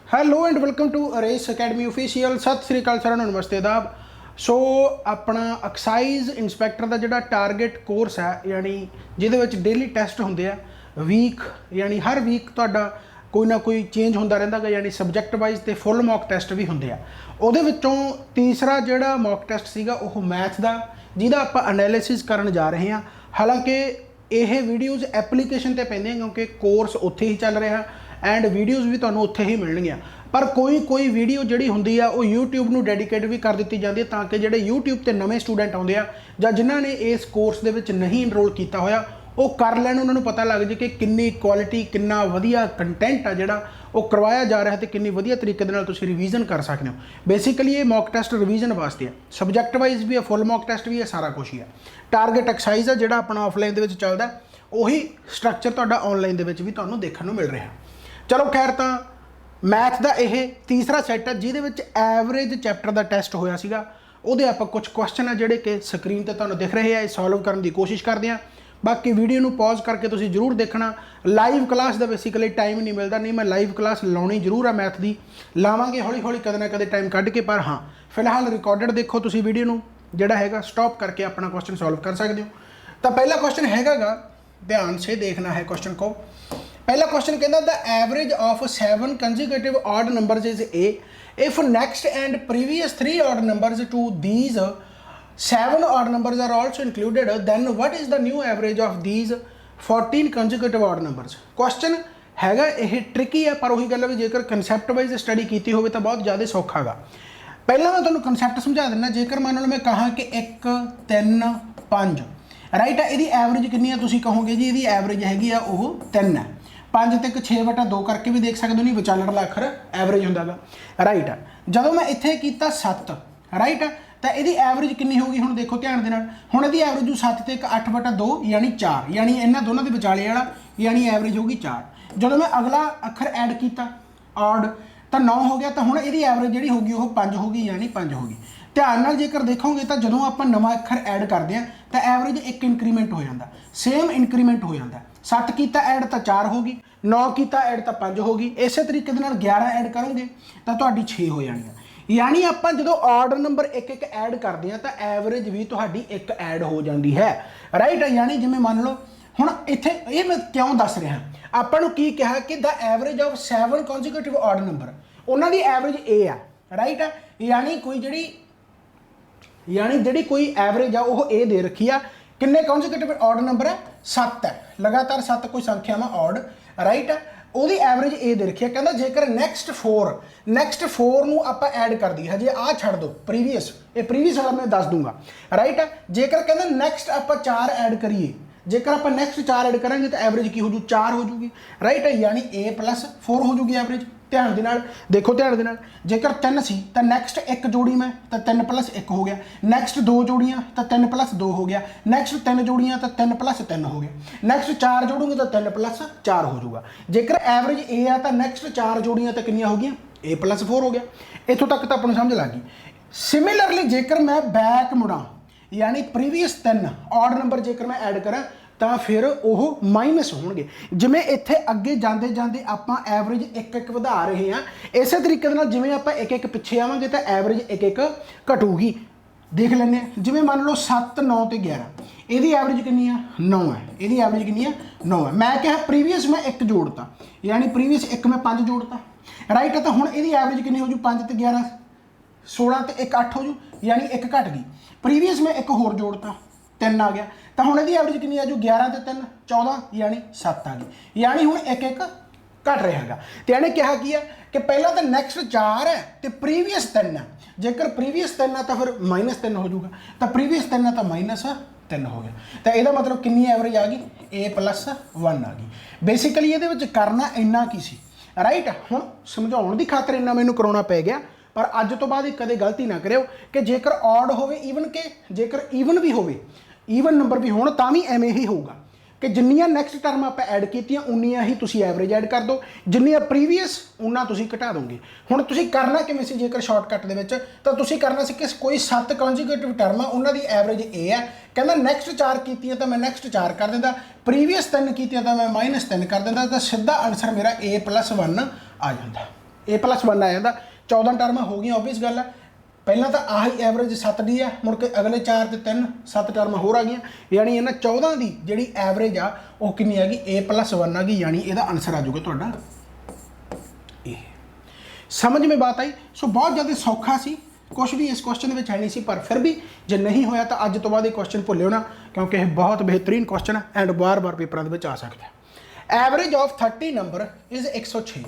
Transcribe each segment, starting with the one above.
Hello and welcome to Ares academy official. Sat Sri अकाल साਰਿਆਂ ਨੂੰ ਨਮਸਤੇ ਆਦਾਬ। ਸੋ ਆਪਣਾ ਐਕਸਾਈਜ਼ ਇੰਸਪੈਕਟਰ ਦਾ ਜਿਹੜਾ ਟਾਰਗੇਟ ਕੋਰਸ ਹੈ ਯਾਨੀ ਜਿਹਦੇ ਵਿੱਚ ਡੇਲੀ ਟੈਸਟ ਹੁੰਦੇ ਆ ਵੀਕ ਯਾਨੀ ਹਰ ਵੀਕ ਤੁਹਾਡਾ ਕੋਈ ਨਾ ਕੋਈ ਚੇਂਜ ਹੁੰਦਾ ਰਹਿੰਦਾ ਗਾ ਯਾਨੀ ਸਬਜੈਕਟ ਵਾਈਜ਼ ਤੇ ਫੁੱਲ ਮੌਕ ਟੈਸਟ ਵੀ ਹੁੰਦੇ ਆ। ਉਹਦੇ ਵਿੱਚੋਂ ਤੀਸਰਾ ਜਿਹੜਾ ਮੌਕ ਟੈਸਟ ਸੀਗਾ ਉਹ ਮੈਥ ਦਾ ਜਿਹਦਾ ਆਪਾਂ ਐਨਾਲਿਸਿਸ ਕਰਨ ਜਾ ਰਹੇ ਹਾਂ। ਹਾਲਾਂਕਿ ਇਹ ਵੀਡੀਓਜ਼ ਐਪਲੀਕੇਸ਼ਨ ਤੇ ਪੈਂਦੀਆਂ ਕਿਉਂਕਿ ਕੋਰਸ ਉੱਥੇ ਹੀ ਚੱਲ ਰਿਹਾ ਐਂਡ ਵੀਡੀਓਜ਼ ਵੀ ਤੁਹਾਨੂੰ ਉੱਥੇ ਹੀ ਮਿਲਣਗੀਆਂ। ਪਰ ਕੋਈ ਵੀਡੀਓ ਜਿਹੜੀ ਹੁੰਦੀ ਆ ਉਹ YouTube ਨੂੰ ਡੈਡੀਕੇਟ ਵੀ ਕਰ ਦਿੱਤੀ ਜਾਂਦੀ ਹੈ ਤਾਂ ਕਿ ਜਿਹੜੇ YouTube ਤੇ ਨਵੇਂ ਸਟੂਡੈਂਟ ਆਉਂਦੇ ਆ ਜਾਂ ਜਿਨ੍ਹਾਂ ਨੇ ਇਸ ਕੋਰਸ ਦੇ ਵਿੱਚ ਨਹੀਂ ਇਨਰੋਲ ਕੀਤਾ ਹੋਇਆ ਉਹ ਕਰ ਲੈਣ, ਉਹਨਾਂ ਨੂੰ ਪਤਾ ਲੱਗ ਜੇ ਕਿ ਕਿੰਨੀ ਕੁਆਲਿਟੀ ਕਿੰਨਾ ਵਧੀਆ ਕੰਟੈਂਟ ਆ ਜਿਹੜਾ ਉਹ ਕਰਵਾਇਆ ਜਾ ਰਿਹਾ ਤੇ ਕਿੰਨੀ ਵਧੀਆ ਤਰੀਕੇ ਦੇ ਨਾਲ ਤੁਸੀਂ ਰਿਵੀਜ਼ਨ ਕਰ ਸਕਦੇ ਹੋ। ਬੇਸਿਕਲੀ ਇਹ ਮੌਕ ਟੈਸਟ ਰਿਵੀਜ਼ਨ ਵਾਸਤੇ ਆ, ਸਬਜੈਕਟ ਵਾਈਜ਼ ਵੀ ਹੈ, ਫੁੱਲ ਮੌਕ ਟੈਸਟ ਵੀ ਹੈ, ਸਾਰਾ ਕੁਝ ਹੀ ਆ। ਟਾਰਗੇਟ ਐਕਸਾਈਜ਼ ਆ ਜਿਹੜਾ ਆਪਣਾ ਆਫਲਾਈਨ ਦੇ ਵਿੱਚ ਚੱਲਦਾ ਉਹੀ ਸਟਰਕਚਰ ਤੁਹਾਡਾ ਆਨਲਾਈਨ ਦੇ ਵਿੱਚ ਵੀ ਤੁਹਾਨੂੰ ਦੇਖਣ ਨੂੰ ਮਿਲ ਰਿਹਾ। ਚਲੋ ਖੈਰ, ਤਾਂ ਮੈਥ ਦਾ ਇਹ ਤੀਸਰਾ ਸੈੱਟ ਹੈ ਜਿਹਦੇ ਵਿੱਚ ਐਵਰੇਜ ਚੈਪਟਰ ਦਾ ਟੈਸਟ ਹੋਇਆ ਸੀਗਾ। ਉਹਦੇ ਆਪਾਂ ਕੁਝ ਕੁਐਸਚਨ ਆ ਜਿਹੜੇ ਕਿ ਸਕਰੀਨ ਤੇ ਤੁਹਾਨੂੰ ਦਿਖ ਰਹੇ ਆ, ਇਹ ਸੋਲਵ ਕਰਨ ਦੀ ਕੋਸ਼ਿਸ਼ ਕਰਦੇ ਆ। ਬਾਕੀ ਵੀਡੀਓ ਨੂੰ ਪੌਜ਼ ਕਰਕੇ ਤੁਸੀਂ ਜ਼ਰੂਰ ਦੇਖਣਾ। ਲਾਈਵ ਕਲਾਸ ਦਾ ਬੇਸਿਕਲੀ ਟਾਈਮ ਨਹੀਂ ਮਿਲਦਾ, ਨਹੀਂ ਮੈਂ ਲਾਈਵ ਕਲਾਸ ਲਾਉਣੀ ਜ਼ਰੂਰ ਆ, ਮੈਥ ਦੀ ਲਾਵਾਂਗੇ ਹੌਲੀ ਹੌਲੀ ਕਦੇ ਨਾ ਕਦੇ ਟਾਈਮ ਕੱਢ ਕੇ। ਪਰ ਹਾਂ, ਫਿਲਹਾਲ ਰਿਕਾਰਡਡ ਦੇਖੋ ਤੁਸੀਂ ਵੀਡੀਓ ਨੂੰ, ਜਿਹੜਾ ਹੈਗਾ ਸਟਾਪ ਕਰਕੇ ਆਪਣਾ ਕੁਐਸਚਨ ਸੋਲਵ ਕਰ ਸਕਦੇ ਹੋ। ਤਾਂ ਪਹਿਲਾ ਕੁਐਸਚਨ ਹੈਗਾ ਗਾ, ਧਿਆਨ ਸੇ ਦੇਖਣਾ ਹੈ क्वेश्चन को। पहला क्वेश्चन कहता the average of 7 consecutive odd numbers is a if next and previous 3 odd numbers to these 7 odd numbers are also included then what is the new average of these 14 consecutive odd numbers। Question हैगा ਇਹ tricky है पर ਉਹੀ ਗੱਲ ਵੀ ਜੇਕਰ concept wise study ਕੀਤੀ ਹੋਵੇ ਤਾਂ ਬਹੁਤ ਜ਼ਿਆਦਾ ਸੌਖਾ ਗਾ। ਪਹਿਲਾਂ ਮੈਂ ਤੁਹਾਨੂੰ ਕਨਸੈਪਟ ਸਮਝਾ ਦਿੰਦਾ। ਜੇਕਰ ਮੰਨ ਲਓ ਮੈਂ ਕਹਾਂ ਕਿ 1 3 5 ਰਾਈਟ ਆ, ਇਹਦੀ ਐਵਰੇਜ ਕਿੰਨੀ ਆ? ਤੁਸੀਂ ਕਹੋਗੇ ਜੀ ਇਹਦੀ ਐਵਰੇਜ ਹੈਗੀ ਆ ਉਹ 3 ਹੈ। 5 ਤੇ 6/2 ਕਰਕੇ ਵੀ ਦੇਖ ਸਕਦੇ ਹੋ, ਨਹੀਂ ਵਿਚਾਲੜਲਾ ਅੱਖਰ ਐਵਰੇਜ ਹੁੰਦਾ ਗਾ ਰਾਈਟ ਆ। ਜਦੋਂ ਮੈਂ ਇੱਥੇ ਕੀਤਾ 7 ਰਾਈਟ ਆ ਤਾਂ ਇਹਦੀ ਐਵਰੇਜ ਕਿੰਨੀ ਹੋਊਗੀ? ਹੁਣ ਦੇਖੋ ਧਿਆਨ ਦੇ ਨਾਲ, ਹੁਣ ਇਹਦੀ ਐਵਰੇਜ 7 ਤੇ 8/2 ਯਾਨੀ 4, ਯਾਨੀ ਇਹਨਾਂ ਦੋਨਾਂ ਦੇ ਵਿਚਾਲੇ ਵਾਲਾ ਯਾਨੀ ਐਵਰੇਜ ਹੋਊਗੀ 4। ਜਦੋਂ ਮੈਂ ਅਗਲਾ ਅੱਖਰ ਐਡ ਕੀਤਾ ਔਡ ਤਾਂ 9 ਹੋ ਗਿਆ, ਤਾਂ ਹੁਣ ਇਹਦੀ ਐਵਰੇਜ ਜਿਹੜੀ ਹੋਊਗੀ ਉਹ 5 ਹੋਊਗੀ ਯਾਨੀ 5 ਹੋਊਗੀ। ਧਿਆਨ ਨਾਲ ਜੇਕਰ ਦੇਖੋਗੇ ਤਾਂ ਜਦੋਂ ਆਪਾਂ ਨਵਾਂ ਅੱਖਰ ਐਡ ਕਰਦੇ ਹਾਂ ਤਾਂ ਐਵਰੇਜ 1 ਇਨਕਰੀਮੈਂਟ ਹੋ ਜਾਂਦਾ, ਸੇਮ ਇਨਕਰੀਮੈਂਟ ਹੋ ਜਾਂਦਾ। 7 ਕੀਤਾ ਐਡ ਤਾਂ 4 ਹੋ ਗਈ, 9 ਕੀਤਾ ਐਡ ਤਾਂ 5 ਹੋ ਗਈ। ਇਸੇ ਤਰੀਕੇ ਦੇ ਨਾਲ 11 ਐਡ ਕਰੋਗੇ ਤਾਂ ਤੁਹਾਡੀ 6 ਹੋ ਜਾਣੀ ਆ। ਯਾਨੀ ਆਪਾਂ ਜਦੋਂ ਆਰਡਰ ਨੰਬਰ 1 ਐਡ ਕਰਦੇ ਹਾਂ ਤਾਂ ਐਵਰੇਜ ਵੀ ਤੁਹਾਡੀ 1 ਐਡ ਹੋ ਜਾਂਦੀ ਹੈ ਰਾਈਟ। ਯਾਨੀ ਜਿਵੇਂ ਮੰਨ ਲਓ ਹੁਣ ਇੱਥੇ ਇਹ ਮੈਂ ਕਿਉਂ ਦੱਸ ਰਿਹਾ, ਆਪਾਂ ਨੂੰ ਕੀ ਕਿਹਾ ਕਿ ਦ ਐਵਰੇਜ ਆਫ 7 ਕੰਸੈਕੂਟਿਵ ਆਡ ਨੰਬਰ, ਉਹਨਾਂ ਦੀ ਐਵਰੇਜ ਇਹ ਆ ਰਾਈਟ। ਯਾਨੀ ਜਿਹੜੀ ਕੋਈ ਐਵਰੇਜ ਆ ਉਹ ਇਹ ਦੇ ਰੱਖੀ ਆ। ਕਿੰਨੇ ਕੰਸੈਕੂਟਿਵ ਆਡ ਨੰਬਰ ਹੈ? 7 ਹੈ, ਲਗਾਤਾਰ 7 ਕੋਈ ਸੰਖਿਆਵਾਂ ਆਡ ਰਾਈਟ। ਉਹਦੀ ਐਵਰੇਜ ਇਹ ਦੇ ਰੱਖੀ ਆ। ਕਹਿੰਦਾ ਜੇਕਰ ਨੈਕਸਟ 4 ਨੂੰ ਆਪਾਂ ਐਡ ਕਰ ਦਈਏ, ਹਜੇ ਆਹ ਛੱਡ ਦਿਓ ਪ੍ਰੀਵੀਅਸ, ਇਹ ਪ੍ਰੀਵੀਅਸ ਵਾਲਾ ਮੈਂ ਦੱਸ ਦੂੰਗਾ ਰਾਈਟ। ਜੇਕਰ ਕਹਿੰਦਾ ਨੈਕਸਟ ਆਪਾਂ 4 ਐਡ ਕਰੀਏ, ਜੇਕਰ ਆਪਾਂ ਨੈਕਸਟ 4 ਐਡ ਕਰਾਂਗੇ ਤਾਂ ਐਵਰੇਜ ਕੀ ਹੋ ਜੂ? 4 ਹੋ ਜੂਗੀ ਰਾਈਟ। ਯਾਨੀ A+4 ਹੋ ਜੂਗੀ ਐਵਰੇਜ। ਧਿਆਨ ਦੇ ਨਾਲ ਦੇਖੋ, ਧਿਆਨ ਦੇ ਨਾਲ, ਜੇਕਰ 3 ਸੀ ਤਾਂ ਨੈਕਸਟ 1 ਜੋੜੀ ਮੈਂ ਤਾਂ 3+1 ਹੋ ਗਿਆ। ਨੈਕਸਟ 2 ਜੋੜੀਆਂ ਤਾਂ 3+2 ਹੋ ਗਿਆ। ਨੈਕਸਟ 3 ਜੋੜੀਆਂ ਤਾਂ 3+3 ਹੋ ਗਿਆ। ਨੈਕਸਟ 4 ਜੋੜੂਗੇ ਤਾਂ 3+4 ਹੋ ਜਾਊਗਾ। ਜੇਕਰ ਐਵਰੇਜ A ਆ ਤਾਂ ਨੈਕਸਟ 4 ਜੋੜੀਆਂ ਤਾਂ ਕਿੰਨੀਆਂ ਹੋ ਗਈਆਂ? A+4 ਹੋ ਗਿਆ। ਇੱਥੋਂ ਤੱਕ ਤਾਂ ਆਪਾਂ ਨੂੰ ਸਮਝ ਲੱਗ ਗਈ। ਸਿਮਿਲਰਲੀ ਜੇਕਰ ਮੈਂ ਬੈਕ ਮੁੜਾਂ ਯਾਨੀ ਪ੍ਰੀਵੀਅਸ 3 ਆਡ ਨੰਬਰ ਜੇਕਰ ਮੈਂ ਐਡ ਕਰਾਂ ਤਾਂ ਫਿਰ ਉਹ ਮਾਈਨਸ ਹੋਣਗੇ। ਜਿਵੇਂ ਇੱਥੇ ਅੱਗੇ ਜਾਂਦੇ ਜਾਂਦੇ ਆਪਾਂ ਐਵਰੇਜ 1 ਵਧਾ ਰਹੇ ਹਾਂ, ਇਸੇ ਤਰੀਕੇ ਦੇ ਨਾਲ ਜਿਵੇਂ ਆਪਾਂ 1 ਪਿੱਛੇ ਆਵਾਂਗੇ ਤਾਂ ਐਵਰੇਜ 1 ਘਟੂਗੀ। ਦੇਖ ਲੈਂਦੇ ਹਾਂ, ਜਿਵੇਂ ਮੰਨ ਲਓ 7 9 ਤੇ 11, ਇਹਦੀ ਐਵਰੇਜ ਕਿੰਨੀ ਆ? 9 ਹੈ। ਇਹਦੀ ਐਵਰੇਜ ਕਿੰਨੀ ਆ? 9 ਹੈ। ਮੈਂ ਕਿਹਾ ਪ੍ਰੀਵੀਅਸ ਮੈਂ 1 ਜੋੜਤਾ ਯਾਨੀ ਪ੍ਰੀਵੀਅਸ 1 ਮੈਂ 5 ਜੋੜਤਾ ਰਾਈਟ। ਤਾਂ ਹੁਣ ਇਹਦੀ ਐਵਰੇਜ ਕਿੰਨੀ ਹੋ ਜੂ? 5 ਤੇ 11 16 ਤੇ 1 8 ਹੋ ਜੂ ਯਾਨੀ 1 ਘਟ ਗਈ। ਪ੍ਰੀਵੀਅਸ ਮੈਂ 1 ਹੋਰ ਜੋੜਤਾ 3 ਆ ਗਿਆ, ਤਾਂ ਹੁਣ ਇਹਦੀ ਐਵਰੇਜ ਕਿੰਨੀ ਆ ਜੂ? 11 ਤੇ 3 14 ਯਾਨੀ 7 ਆ ਗਈ। ਯਾਨੀ ਹੁਣ 1 ਘਟ ਰਿਹਾ ਹੈਗਾ। ਤੇ ਇਹਨੇ ਕਿਹਾ ਕੀ ਆ ਕਿ ਪਹਿਲਾਂ ਤਾਂ ਨੈਕਸਟ 4 ਹੈ ਤੇ ਪ੍ਰੀਵੀਅਸ 3 ਹੈ। ਜੇਕਰ ਪ੍ਰੀਵੀਅਸ 3 ਆ ਤਾਂ ਫਿਰ -3 ਹੋ ਜਾਊਗਾ, ਤਾਂ ਪ੍ਰੀਵੀਅਸ 3 ਆ ਤਾਂ -3 ਹੋ ਗਿਆ। ਤਾਂ ਇਹਦਾ ਮਤਲਬ ਕਿੰਨੀ ਐਵਰੇਜ ਆ ਗਈ? A+1 ਆ ਗਈ। ਬੇਸਿਕਲੀ ਇਹਦੇ ਵਿੱਚ ਕਰਨਾ ਇੰਨਾ ਕੀ ਸੀ ਰਾਈਟ। ਹੁਣ ਸਮਝਾਉਣ ਦੀ ਖਾਤਰ ਇੰਨਾ ਮੈਨੂੰ ਕਰਾਉਣਾ ਪੈ ਗਿਆ, ਪਰ ਅੱਜ ਤੋਂ ਬਾਅਦ ਕਦੇ ਗਲਤੀ ਨਾ ਕਰਿਓ ਕਿ ਜੇਕਰ ਆਡ ਹੋਵੇ ਈਵਨ ਕਿ ਜੇਕਰ ਈਵਨ ਵੀ ਹੋਵੇ, ਈਵਨ ਨੰਬਰ ਵੀ ਹੋਣ ਤਾਂ ਵੀ ਐਵੇਂ ਹੀ ਹੋਊਗਾ ਕਿ ਜਿੰਨੀਆਂ ਨੈਕਸਟ ਟਰਮ ਆਪਾਂ ਐਡ ਕੀਤੀਆਂ ਉਨੀਆਂ ਹੀ ਤੁਸੀਂ ਐਵਰੇਜ ਐਡ ਕਰ ਦਿਓ, ਜਿੰਨੀਆਂ ਪ੍ਰੀਵੀਅਸ ਉਹਨਾਂ ਤੁਸੀਂ ਘਟਾ ਦੋਗੇ। ਹੁਣ ਤੁਸੀਂ ਕਰਨਾ ਕਿਵੇਂ ਸੀ? ਜੇਕਰ ਸ਼ਾਰਟਕਟ ਦੇ ਵਿੱਚ ਤਾਂ ਤੁਸੀਂ ਕਰਨਾ ਸੀ ਕਿ ਕੋਈ 7 ਕੰਸੈਕੂਟਿਵ ਟਰਮ ਆ, ਉਹਨਾਂ ਦੀ ਐਵਰੇਜ A ਹੈ। ਕਹਿੰਦਾ ਨੈਕਸਟ 4 ਕੀਤੀਆਂ ਤਾਂ ਮੈਂ ਨੈਕਸਟ 4 ਕਰ ਦਿੰਦਾ, ਪ੍ਰੀਵੀਅਸ 3 ਕੀਤੀਆਂ ਤਾਂ ਮੈਂ -3 ਕਰ ਦਿੰਦਾ, ਤਾਂ ਸਿੱਧਾ ਆਨਸਰ ਮੇਰਾ A+1 ਆ ਜਾਂਦਾ। A+1 आ जाता। 14 टर्म हो गई, ऑबवियस गल है। पहला तो आही एवरेज 7D है, मुड़ के अगले 4 ते 3 7 टर्म होर आ गई, यानी इन्हें 14 की जी एवरेज आ वो कितनी हैगी A+1 आ गई, यानी यदा आंसर आ जाऊगा तुहाडा ये। समझ में बात आई। सो बहुत ज़्यादा सौखा सी, कुछ भी इस क्वेश्चन में है नहीं सी, पर फिर भी जे नहीं होया तो अज तो बाद ये क्वेश्चन भुल्यो ना, क्योंकि यह बहुत बेहतरीन क्वेश्चन है एंड बार बार पेपरों के आ सकता है। Average of 30 number is 106।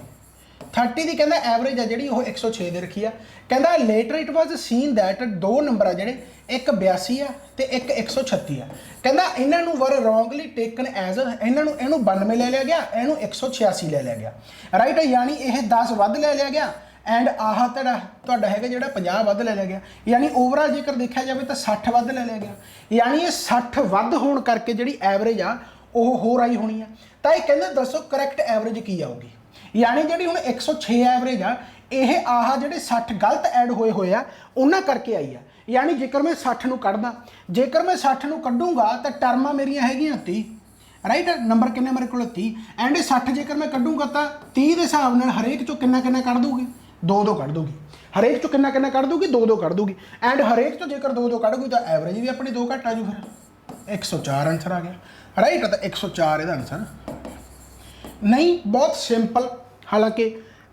30 की कहता एवरेज है जी 106 दे रखी है। कहता later it was seen that दो नंबर आ जोड़े, एक 82 है तो एक 136 है। कहता इन्हों वर रॉन्गली टेकन एज इन्हों 92 ले लिया गया, इन्हों 186 ले लिया गया, राइट। यानी यह 10 वध ले लिया गया एंड आह तुहाडा है जो 50 वध ले लिया गया, यानी ओवरऑल जेकर देखा जाए तो 60 वध ले लिया गया। यानी ये 60 वध होने करके जी एवरेज आ होर आई होनी है। तो ये कहते दसो करैक्ट एवरेज की आऊगी, यानी जी हूँ 106 एवरेज आ ये आह जे 60 गलत ऐड होए हुए आ उन्होंने करके आई है। यानी जेकर मैं 60 को कढ़दा, जेकर मैं 60 को कढ़ूँगा तो टर्मां मेरियां हैगियां 30, राइट। नंबर किन्ने मेरे को 30 एंड 60 जेकर मैं कढ़ूँगा तो 30 के हिसाब नाल हरेक चो किन्ना किन्ना कढ़ दूगी, 2-2 कढ़ दूगी। हरेक चो किन्ना किन्ना कढ़ दूगी, 2-2 कढ़ दूगी एंड हरेक चो जेकर 2-2 कढ़ूगी तो एवरेज भी अपनी 2 घट आ जू, फिर 104 आंसर आ गया, राइट। तो 104 इसका आंसर नहीं। बहुत सिंपल, हालांकि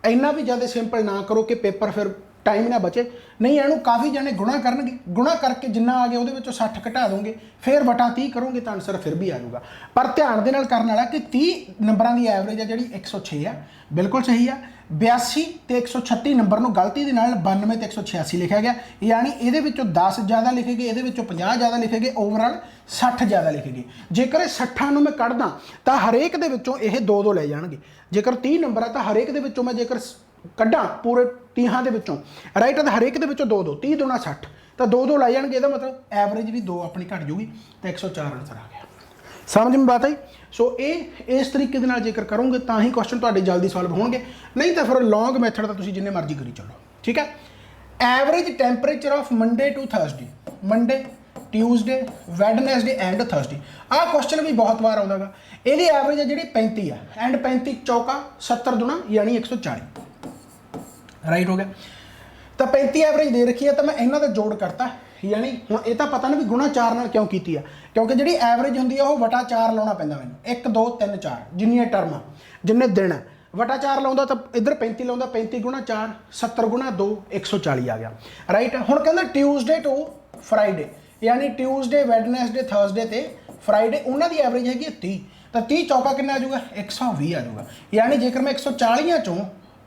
इन्ना भी ज़्यादा सिंपल ना करो कि पेपर फिर टाइम ना बचे। नहीं इनू काफ़ी जने गुणा करनगे, गुणा करके जिन्ना आ गया वो 60 घटा दोगे, फिर बटा 30 करोगे तो आंसर फिर भी आ जाऊगा। पर ध्यान दे नाल करने वाला कि 30 नंबरों की एवरेज है जी 106 है, बिल्कुल सही है। 82 तो 136 नंबर को गलती के नाल 92 तो 186 लिखा गया, यानी ये 10 ज़्यादा लिखे गए, ये 50 ज़्यादा लिखे गए, ओवरऑल 60 ज़्यादा लिखे गए। जेकर 60 मैं कढ़दा तो हरेक दे विचों ये 2-2 ले जाएंगे। जेकर 30 नंबर है तो हरेक दे विचों मैं जेकर कढ़ा पूरे 30 के विचों, राइट, तो हरेक दे विचों 2-2, 30 दूना 60, तो 2-2 ला जाएंगे, यदा मतलब एवरेज भी 2 अपनी घट जूगी, तो 104 आंसर आ गया। समझ में बात आई। सो ये इस तरीके के नाल जेकर करोगे तो ही क्वेश्चन तुहाडे जल्दी सॉल्व होंगे, नहीं तो फिर लॉन्ग मैथड तो तुसीं जिन्ने मर्जी करी चलो, ठीक है। Average temperature of Monday to Thursday, Monday Tuesday Wednesday and Thursday, ah question भी बहुत बार आता गा। ये एवरेज है जी 35 है एंड 35 चौका 70 दूना यानी 140, राइट हो गया। तो 35 एवरेज दे रखी है, तो मैं इन्हों का जोड़ करता, यानी हुण ये तो पता नहीं भी गुणा 4 नाल क्यों की है, क्योंकि जी एवरेज होंगी है वो वटा 4 लाना पैंदा मैनूं, 1 2 3 4 जिन्नियां टर्मां जिन्ने दिन है वटा 4 लाउंदा तो इधर 35 लाउंदा, 35 गुणा 4 70 गुणा 2 140 आ गया, राइट। हुण कहंदा ट्यूसडे टू फ्राइडे, यानी ट्यूसडे वैडनसडे थर्सडे ते फ्राइडे उन्हों की एवरेज हैगी 30, तो 30 चौका कितना आ जाऊगा 120 आ जाऊगा। यानी जेकर मैं 140 चों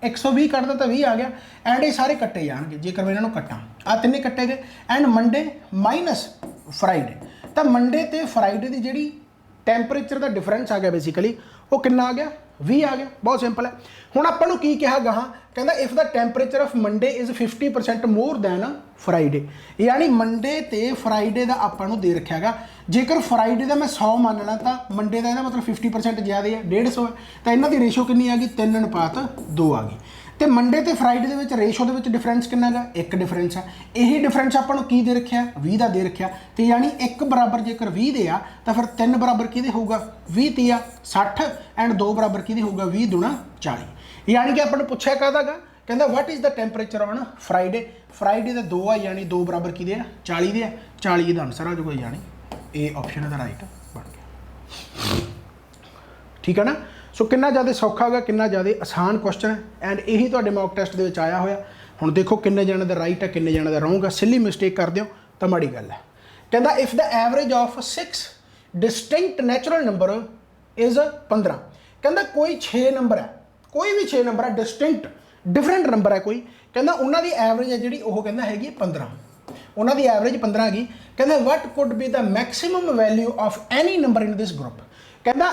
120 कटदा तो 20 आ गया एंड ये सारे कट्टे जाएंगे। जेकर मैं इन्हों कट्टा आ तिन्ने कट्टे गए एंड मंडे माइनस फ्राइडे, तो मंडे ते फ्राइडे की जी टैंपरेचर का डिफरेंस आ गया बेसिकली वो कितना आ गया 20 आ गया। बहुत सिंपल है। हुण आपां नूं की कहा गहा, कहता if the temperature of Monday is 50% more than Friday, यानी मंडे ते फ्राइडे का आपां नूं दे रखा गा। जेकर फ्राइडे का मैं 100 मानना तो मंडे का मतलब 50% ज़्यादा है 150 है, तो इन्हों की रेशो कितनी आ गई 3:2 आ गई। तो मंडे तो फ्राइडे के रेशो के डिफरेंस कितना गा 1 डिफरेंस है। यही डिफरेंस आपको की दे रखा 20 का दे रखा, तो यानी 1 बराबर जेकर 20 दे आ तो फिर 3 बराबर कि होगा 20 तीया 60 एंड 2 बराबर कि होगा 20 दूना 40। यानी कि आपने पूछा कहता गा, कहता what is the temperature on Friday, Friday का 2 आ यानी 2 बराबर कि 40 दे 40 का आंसर आ जाऊगा, यानी ए ऑप्शन है राइट बन गया, ठीक है ना। सो कितना ज़्यादा सौखा होगा, कितना ज़्यादा आसान क्वेश्चन है एंड यही तो मॉक टेस्ट के आया होया। हुण देखो किन्ने जने दा राइट है किन्ने जने दा रॉन्ग है, सिली मिसटेक कर दिओ तो माड़ी गल है। कहता if the average of 6 distinct natural number is 15, कहता कोई 6 नंबर है, कोई भी 6 नंबर है डिस्टिंक्ट डिफरेंट नंबर है कोई, कहता उन्होंने एवरेज है जी वो कहता हैगी 15, उन्होंने एवरेज 15 की। कहता what could be the maximum value of any number in this group, कहता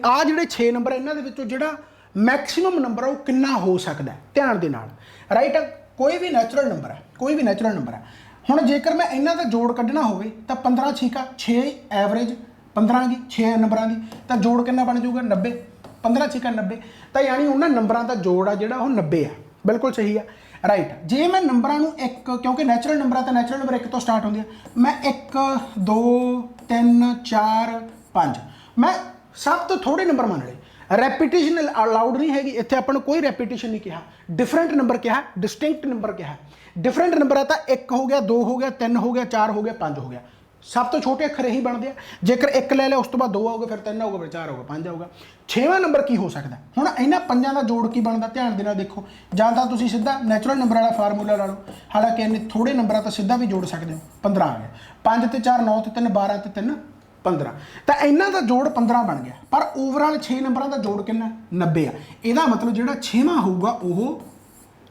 आ जोड़े 6 नंबर इन्होंने जो मैक्सिमम नंबर है वो कितना हो सकता है, ध्यान दे नाल, राइट। कोई भी नैचुरल नंबर है, कोई भी नैचुरल नंबर है। हुण जेकर मैं इन्हों का जोड़ कढ़ना होवे तो 15 छीका 6 एवरेज 15 की 6 नंबर की, तो जोड़ कितना बन जाऊगा 90, 15 छीका 90, तो यानी उन्होंने नंबरों का जोड़ आ जोड़ा वो 90 है, बिल्कुल सही है, राइट। जे मैं नंबरों एक, क्योंकि नैचुरल नंबर है तो नैचुरल नंबर 1 तो स्टार्ट होंगे, मैं 1 2 3 4 5 मैं सब तो थोड़े नंबर मान ले, ਰੈਪੀਟੀਸ਼ਨ ਅਲਾਉਡ ਨਹੀਂ ਹੈਗੀ ਇੱਥੇ, ਆਪਾਂ ਨੂੰ ਕੋਈ ਰੈਪੀਟੀਸ਼ਨ ਨਹੀਂ ਕਿਹਾ, ਡਿਫਰੈਂਟ ਨੰਬਰ ਕਿਹਾ, ਡਿਸਟਿੰਕਟ ਨੰਬਰ ਕਿਹਾ। ਡਿਫਰੈਂਟ ਨੰਬਰ ਹੈ ਤਾਂ 1 ਹੋ ਗਿਆ, 2 ਹੋ ਗਿਆ, 3 ਹੋ ਗਿਆ, 4 ਹੋ ਗਿਆ, 5 ਹੋ ਗਿਆ। ਸਭ ਤੋਂ ਛੋਟੇ ਅੱਖਰ ਇਹੀ ਬਣਦੇ ਆ। ਜੇਕਰ 1 ਲੈ ਲਿਆ ਉਸ ਤੋਂ ਬਾਅਦ 2 ਆਊਗਾ, ਫਿਰ 3 ਆਊਗਾ, ਫਿਰ 4 ਆਊਗਾ, 5 ਆਊਗਾ। 6ਵਾਂ ਨੰਬਰ ਕੀ ਹੋ ਸਕਦਾ? ਹੁਣ ਇਹਨਾਂ ਪੰਜਾਂ ਦਾ ਜੋੜ ਕੀ ਬਣਦਾ, ਧਿਆਨ ਦੇ ਨਾਲ ਦੇਖੋ। ਜਾਂ ਤਾਂ ਤੁਸੀਂ ਸਿੱਧਾ ਨੈਚੁਰਲ ਨੰਬਰ ਵਾਲਾ ਫਾਰਮੂਲਾ ਲਾ ਲਓ, ਹਾਲਾਂਕਿ ਇੰਨੇ ਥੋੜੇ ਨੰਬਰਾਂ ਤਾਂ ਸਿੱਧਾ ਵੀ ਜੋੜ ਸਕਦੇ ਹੋ। 15 ਆ ਗਿਆ, 5 ਤੇ 4 9 ਤੇ 3 12 ਤੇ 3 15, ਤਾਂ ਇਹਨਾਂ ਦਾ ਜੋੜ 15 ਬਣ ਗਿਆ। ਪਰ ਓਵਰਆਲ 6 ਨੰਬਰਾਂ ਦਾ ਜੋੜ ਕਿੰਨਾ? 90 ਆ। ਇਹਦਾ ਮਤਲਬ ਜਿਹੜਾ 6ਵਾਂ ਹੋਊਗਾ ਉਹ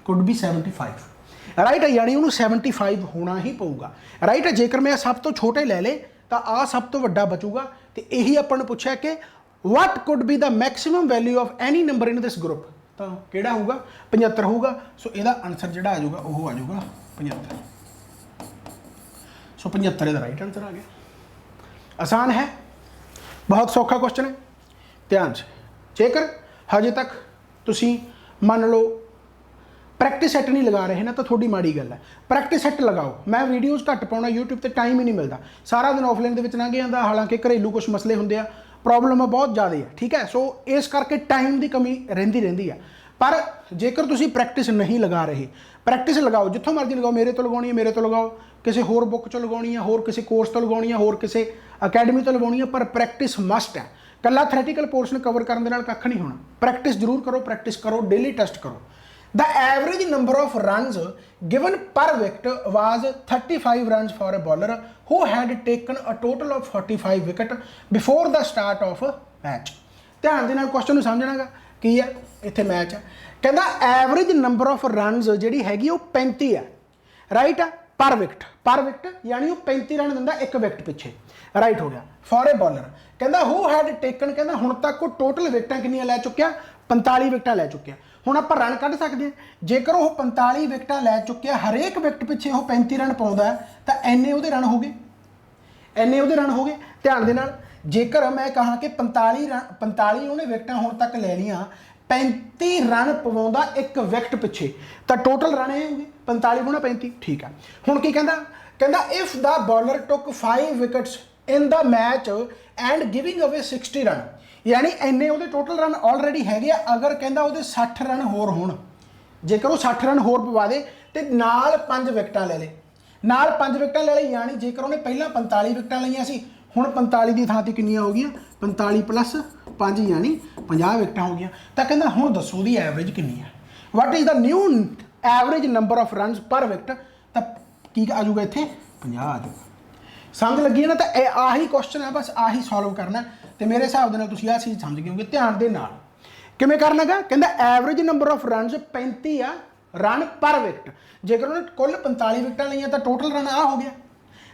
ਕੁਡ ਬੀ 75, ਰਾਈਟ ਹੈ, ਯਾਨੀ ਉਹਨੂੰ 75 ਹੋਣਾ ਹੀ ਪਊਗਾ, ਰਾਈਟ ਹੈ। ਜੇਕਰ ਮੈਂ ਸਭ ਤੋਂ ਛੋਟੇ ਲੈ ਲੇ ਤਾਂ ਆ ਸਭ ਤੋਂ ਵੱਡਾ ਬਚੂਗਾ। ਤੇ ਇਹੀ ਆਪਾਂ ਨੂੰ ਪੁੱਛਿਆ ਕਿ what could be the maximum value of any number in this group, ਤਾਂ ਕਿਹੜਾ ਹੋਊਗਾ? 75 ਹੋਊਗਾ। ਸੋ ਇਹਦਾ ਆਨਸਰ ਜਿਹੜਾ ਆ ਜਾਊਗਾ ਉਹ ਆ ਜਾਊਗਾ 75। ਸੋ 75 ਇਹਦਾ ਰਾਈਟ ਆਨਸਰ ਆ ਗਿਆ। ਆਸਾਨ ਹੈ, ਬਹੁਤ ਸੌਖਾ ਕੁਐਸਚਨ ਹੈ। ਧਿਆਨ ਚ, ਜੇਕਰ ਹਜੇ ਤੱਕ ਤੁਸੀਂ ਮੰਨ ਲਓ ਪ੍ਰੈਕਟਿਸ ਸੈੱਟ ਨਹੀਂ ਲਗਾ ਰਹੇ ਨਾ ਤਾਂ ਥੋੜੀ ਮਾੜੀ ਗੱਲ ਹੈ। ਪ੍ਰੈਕਟਿਸ ਸੈੱਟ ਲਗਾਓ। ਮੈਂ ਵੀਡੀਓਜ਼ ਘੱਟ ਪਾਉਣਾ YouTube ਤੇ, ਟਾਈਮ ਹੀ ਨਹੀਂ ਮਿਲਦਾ, ਸਾਰਾ ਦਿਨ ਆਫਲਾਈਨ ਦੇ ਵਿੱਚ ਲੰਘ ਜਾਂਦਾ। ਹਾਲਾਂਕਿ ਘਰੇਲੂ ਕੁਝ ਮਸਲੇ ਹੁੰਦੇ ਆ, ਪ੍ਰੋਬਲਮ ਬਹੁਤ ਜ਼ਿਆਦਾ ਹੈ, ਠੀਕ ਹੈ। ਸੋ ਇਸ ਕਰਕੇ ਟਾਈਮ ਦੀ ਕਮੀ ਰਹਿੰਦੀ ਆ। ਪਰ ਜੇਕਰ ਤੁਸੀਂ ਪ੍ਰੈਕਟਿਸ ਨਹੀਂ ਲਗਾ ਰਹੇ, ਪ੍ਰੈਕਟਿਸ ਲਗਾਓ, ਜਿੱਥੋਂ ਮਰਜ਼ੀ ਲਗਾਓ। ਮੇਰੇ ਤੋਂ ਲਗਾਉਣੀ ਹੈ ਮੇਰੇ ਤੋਂ ਲਗਾਓ, ਕਿਸੇ ਹੋਰ ਬੁੱਕ ਚੋਂ ਲਗਾਉਣੀ ਹੈ, ਹੋਰ ਕਿਸੇ ਕੋਰਸ ਤੋਂ ਲਗਾਉਣੀ ਹੈ, ਹੋਰ ਕਿਸੇ ਅਕੈਡਮੀ ਤੋਂ ਲਗਾਉਣੀ ਹੈ, ਪਰ ਪ੍ਰੈਕਟਿਸ ਮਸਟ ਹੈ। ਕੱਲਾ ਥਿਓਰੈਟੀਕਲ ਪੋਰਸ਼ਨ ਕਵਰ ਕਰਨ ਦੇ ਨਾਲ ਕੱਖ ਨਹੀਂ ਹੋਣਾ। ਪ੍ਰੈਕਟਿਸ ਜ਼ਰੂਰ ਕਰੋ, ਪ੍ਰੈਕਟਿਸ ਕਰੋ, ਡੇਲੀ ਟੈਸਟ ਕਰੋ। The average number of runs given per wicket was 35 runs for a bowler who had taken a total of 45 wicket before the start of match। ਧਿਆਨ ਦੇ ਨਾਲ ਕੁਐਸਚਨ ਨੂੰ ਸਮਝਣਾਗਾ ਕੀ ਹੈ। ਇੱਥੇ ਮੈਚ ਹੈ, ਕਹਿੰਦਾ ਐਵਰੇਜ ਨੰਬਰ ਆਫ ਰਨਸ ਜਿਹੜੀ ਹੈਗੀ ਉਹ 35 ਹੈ, ਰਾਈਟ ਹੈ। ਪਰ ਵਿਕਟ ਯਾਨੀ ਉਹ 35 ਰਨ ਦਿੰਦਾ ਇੱਕ ਵਿਕਟ ਪਿੱਛੇ, ਰਾਈਟ ਹੋ ਗਿਆ। ਫॉर ए ਬੋਲਰ ਕਹਿੰਦਾ ਹੂ ਹੈਡ ਟੇਕਨ, ਕਹਿੰਦਾ ਹੁਣ ਤੱਕ ਉਹ ਟੋਟਲ ਵਿਕਟਾਂ ਕਿੰਨੀਆਂ ਲੈ ਚੁੱਕਿਆ? 45 ਵਿਕਟਾਂ ਲੈ ਚੁੱਕਿਆ। ਹੁਣ ਆਪਾਂ ਰਨ ਕੱਢ ਸਕਦੇ ਹਾਂ। ਜੇਕਰ ਉਹ 45 ਵਿਕਟਾਂ ਲੈ ਚੁੱਕਿਆ, ਹਰੇਕ ਵਿਕਟ ਪਿੱਛੇ ਉਹ 35 ਰਨ ਪਾਉਂਦਾ ਤਾਂ ਇੰਨੇ ਉਹਦੇ ਰਨ ਹੋ ਗਏ, ਧਿਆਨ ਦੇ ਨਾਲ। ਜੇਕਰ ਮੈਂ ਕਹਾਂ ਕਿ 45 ਉਹਨੇ ਵਿਕਟਾਂ ਹੁਣ ਤੱਕ ਲੈ ਲੀਆਂ, 35 ਰਨ ਪਵਾਉਂਦਾ ਇੱਕ ਵਿਕਟ ਪਿੱਛੇ, ਤਾਂ ਟੋਟਲ ਰਨ ਇਹ ਹੋਗੇ 45 ਗੁਣਾ 35, ਠੀਕ ਆ। ਹੁਣ ਕੀ ਕਹਿੰਦਾ ਇਫ ਦਾ ਬੋਲਰ ਟੁੱਕ 5 ਵਿਕਟਸ ਇਨ ਦਾ ਮੈਚ ਐਂਡ ਗਿਵਿੰਗ ਅਵੇ 60 ਰਨ, ਯਾਨੀ ਇੰਨੇ ਉਹਦੇ ਟੋਟਲ ਰਨ ਆਲਰੇਡੀ ਹੈਗੇ ਆ। ਅਗਰ ਕਹਿੰਦਾ ਉਹਦੇ 60 ਰਨ ਹੋਰ ਹੋਣ, ਜੇਕਰ ਉਹ 60 ਰਨ ਹੋਰ ਪਵਾ ਦੇ ਤੇ ਨਾਲ 5 ਵਿਕਟਾਂ ਲੈ ਲੇ, ਯਾਨੀ ਜੇਕਰ ਉਹਨੇ ਪਹਿਲਾਂ 45 ਵਿਕਟਾਂ ਲਈਆਂ ਸੀ, ਹੁਣ 45 ਦੀ ਥਾਂ ਤੇ ਕਿੰਨੀਆਂ ਹੋ ਗਈਆਂ? 45 ਪਲੱਸ 5 ਯਾਨੀ 50 ਵਿਕਟਾਂ ਹੋ ਗਈਆਂ। ਤਾਂ ਕਹਿੰਦਾ ਹੁਣ ਦੱਸੋ ਉਹਦੀ ਐਵਰੇਜ ਕਿੰਨੀ ਹੈ? What is the new average number of runs ਪਰ ਵਿਕਟ, ਤਾਂ ਕੀ ਆ ਜਾਊਗਾ ਇੱਥੇ? 50 ਆ ਜਾਊਗਾ। ਸਮਝ ਲੱਗੀ ਨਾ? ਤਾਂ ਇਹ ਆਹੀ ਕੁਐਸਚਨ ਹੈ, ਬਸ ਆਹੀ ਸੋਲਵ ਕਰਨਾ। ਤੇ ਮੇਰੇ ਹਿਸਾਬ ਦੇ ਨਾਲ ਤੁਸੀਂ ਆਹ ਚੀਜ਼ ਸਮਝ ਗਏ ਹੋਗੇ। ਧਿਆਨ ਦੇ ਨਾਲ ਕਿਵੇਂ ਕਰਨਾਗਾ? ਕਹਿੰਦਾ ਐਵਰੇਜ ਨੰਬਰ ਆਫ ਰਨਸ 35 ਆ ਰਨ ਪਰ ਵਿਕਟ। ਜੇਕਰ ਉਹਨੇ ਕੁੱਲ 45 ਵਿਕਟਾਂ ਲਈਆਂ ਤਾਂ ਟੋਟਲ ਰਨ ਆ ਹੋ ਗਿਆ,